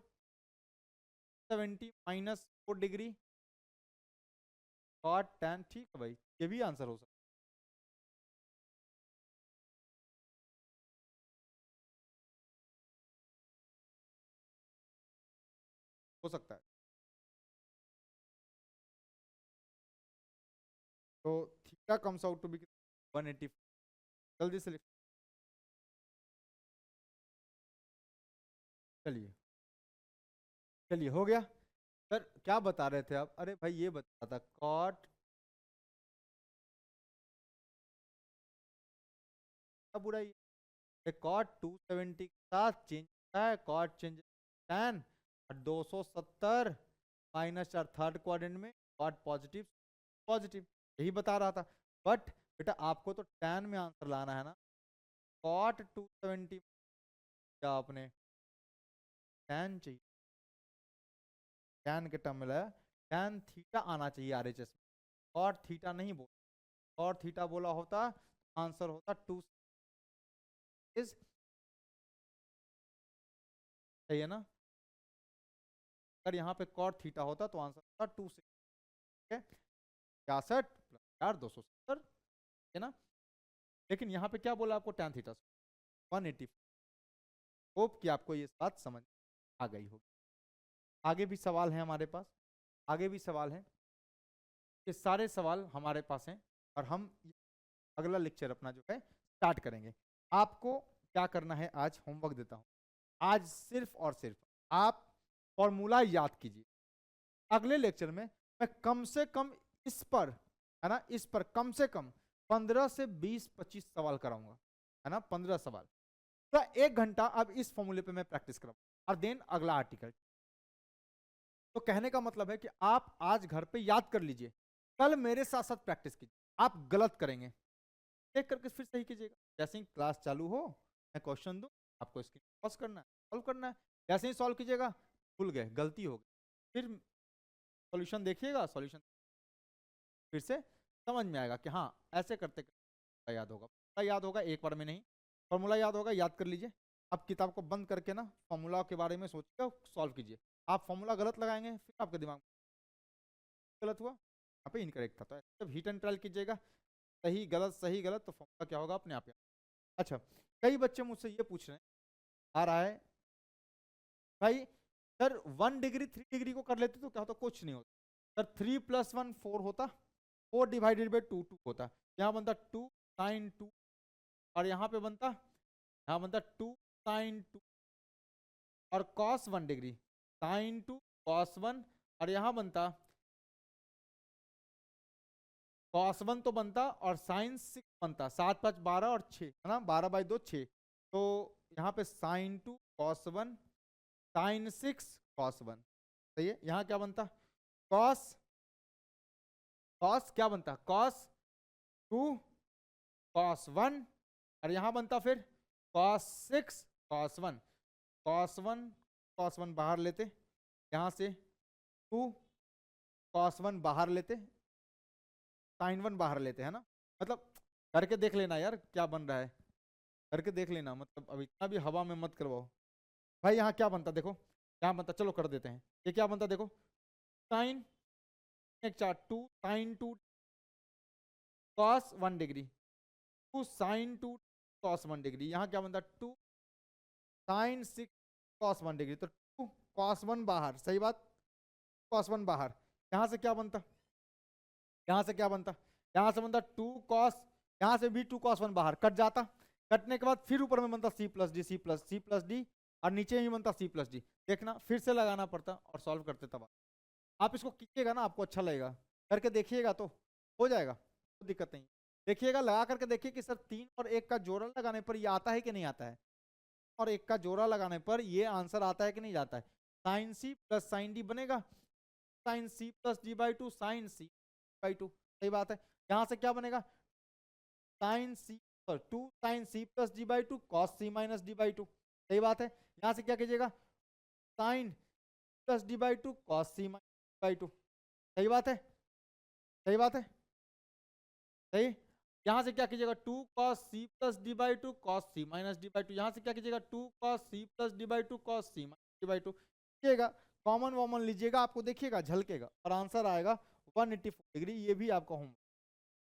70 minus 4 degree cot tan. ठीक है भाई, ये भी आंसर हो सकता है। तो theta comes out to be 180। जल्दी से लिख, चलिए चलिए हो गया। सर क्या बता रहे थे आप? अरे भाई ये बता था कॉट का बुरा ही है, कॉट 270 के साथ चेंज होता है, कॉट चेंज टैन, और 270 माइनस 4 थर्ड क्वाड्रेंट में कॉट पॉजिटिव पॉजिटिव, यही बता रहा था। बट बेटा आपको तो टैन में आंसर लाना है ना, कॉट 270 क्या आपने टैन चाहिए, टैन के टर्म में लाया, टैन थीटा आना चाहिए आरएचएस में, और थीटा नहीं बोला, और थीटा बोला होता आंसर होता 2 इज, सही है ना? अगर यहाँ पे कॉट थीटा होता तो आंसर होता 2 से, ठीक है, 66 प्लस 4 270, है ना? लेकिन यहाँ पे क्या बोला आपको, टैन थीटा 180। होप कि आपको ये बात समझ आ गई होगी। आगे भी सवाल है हमारे पास, आगे भी सवाल है, ये सारे सवाल हमारे पास हैं, और हम अगला लेक्चर अपना जो है स्टार्ट करेंगे। आपको क्या करना है, आज होमवर्क देता हूं, आज सिर्फ और सिर्फ आप फॉर्मूला याद कीजिए। अगले लेक्चर में मैं कम से कम इस पर, है ना, इस पर कम से कम 15 से 20-25 सवाल कराऊंगा, है ना, 15 सवाल, तो 1 घंटा अब इस फॉर्मूले पे मैं प्रैक्टिस कराऊंगा, और देन अगला आर्टिकल। तो कहने का मतलब है कि आप आज घर पे याद कर लीजिए, कल मेरे साथ साथ प्रैक्टिस कीजिए, आप गलत करेंगे चेक करके फिर सही कीजिएगा। जैसे ही क्लास चालू हो मैं क्वेश्चन दूं, आपको स्क्रीन पॉज करना है, सॉल्व करना है, जैसे ही सॉल्व कीजिएगा, भूल गए गलती हो गई, फिर सॉल्यूशन देखिएगा, सॉल्यूशन फिर से समझ में आएगा कि हाँ ऐसे करते करते याद होगा, फॉर्मूला याद होगा, एक बार में नहीं, फॉर्मूला याद होगा, याद कर लीजिए। अब किताब को बंद करके ना फॉर्मूला के बारे में सोचिए, सॉल्व कीजिए। आप फॉर्मूला गलत लगाएंगे फिर आपके दिमाग में गलत हुआ, यहाँ पे इनकरेक्ट था, तो जब हिट एंड ट्रायल कीजिएगा, सही गलत सही गलत, तो फॉर्मूला क्या होगा अपने आप ही। अच्छा, कई बच्चे मुझसे ये पूछ रहे हैं, आ रहा है भाई सर 1 डिग्री 3 डिग्री को कर लेते तो क्या होता? कुछ नहीं होता सर, 3 + 1 4 होता, 4 डिवाइडेड बाई 2 2 होता, यहाँ बनता 2 sin 2, और यहाँ पे बनता, यहाँ बनता 2 sin 2, और cos 1 डिग्री sin 2 cos 1, और यहाँ बनता cos 1 तो बनता, और sin 6 बनता, 7 5 12 और 6, है ना, 12/2 6, तो यहाँ पे sin 2 cos 1 sin 6 cos 1, सही है। यहाँ क्या बनता, cos, cos क्या बनता, cos 2 cos 1, और यहाँ बनता फिर cos 6 cos 1, cos 1 cos 1 बाहर लेते, यहाँ से 2 cos 1 बाहर लेते, sin 1 बाहर लेते, है ना, मतलब करके देख लेना यार क्या बन रहा है, करके देख लेना, मतलब अब इतना भी हवा में मत करवाओ भाई। यहाँ क्या बनता देखो, यहाँ बनता, चलो कर देते हैं, ये क्या बनता देखो, sine 2 sin 2 cos 1 degree, 2 sin 2 cos 1 degree, यहाँ क्या बनता 2 sin 6 cos 1 डिग्री, तो 2 cos 1 बाहर, सही बात, cos 1 बाहर, यहाँ से क्या बनता, यहाँ से क्या बनता, यहाँ से बनता 2 cos, यहाँ से भी 2 cos 1 बाहर कट जाता, कटने के बाद फिर ऊपर में बनता c + d, c + d और नीचे ही बनता सी प्लस डी। देखना फिर से लगाना पड़ता और सॉल्व करते तब। आप इसको कीजिएगा ना, आपको अच्छा लगेगा, करके देखिएगा तो हो जाएगा, कोई दिक्कत नहीं। देखिएगा, लगा करके देखिए कि सर 3 और 1 का जोड़ा लगाने पर ये आता है कि नहीं आता है, और 1 का जोड़ा लगाने पर ये आंसर आता है कि नहीं जाता है। Sine C plus sine D बनेगा, sine C plus D by two sine C by two, सही बात है। यहां से क्या बनेगा, साइन सी और 2 sine C plus D by two cos C minus D by two, सही बात है। यहां से क्या कीजिएगा, sine plus D by two cos C minus D by two, सही बात है, सही बात है, सही। यहां से क्या कीजिएगा, 2 cos c plus D by two cos C minus D by two, यहां से क्या कीजिएगा 2 cos c plus D by two cos C minus D by two कीजिएगा। कॉमन वॉमन लीजिएगा, आपको देखिएगा झलकेगा और आंसर आएगा 184 डिग्री। ये भी आपका होम,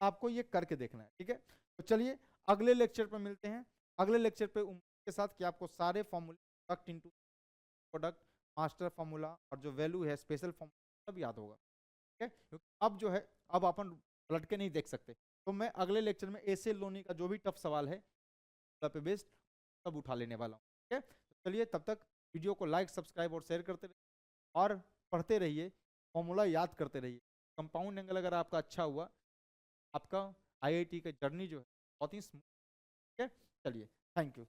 आपको ये करके देखना है, ठीक है। तो चलिए अगले लेक्चर पे मिलते हैं। अगले लेक्चर पे उम्मीद के साथ कि आपको सारे फॉर्मूले, product into product, master formula और जो वैल्यू है स्पेशल फॉर्मूला सब याद होगा, ठीक है। क्योंकि अब जो है, अब अपन पलट के नहीं देख सकते, तो मैं अगले लेक्चर में ऐसे लोनी का जो भी टफ सवाल है पे बेस्ड सब उठा लेने वाला हूँ, ठीक है। तो चलिए तब तक वीडियो को लाइक सब्सक्राइब और शेयर करते रहिए और पढ़ते रहिए, फॉर्मूला याद करते रहिए। कंपाउंड एंगल अगर आपका अच्छा हुआ, आपका आईआईटी का जर्नी जो है बहुत ही स्मूथ, ठीक है। चलिए, थैंक यू।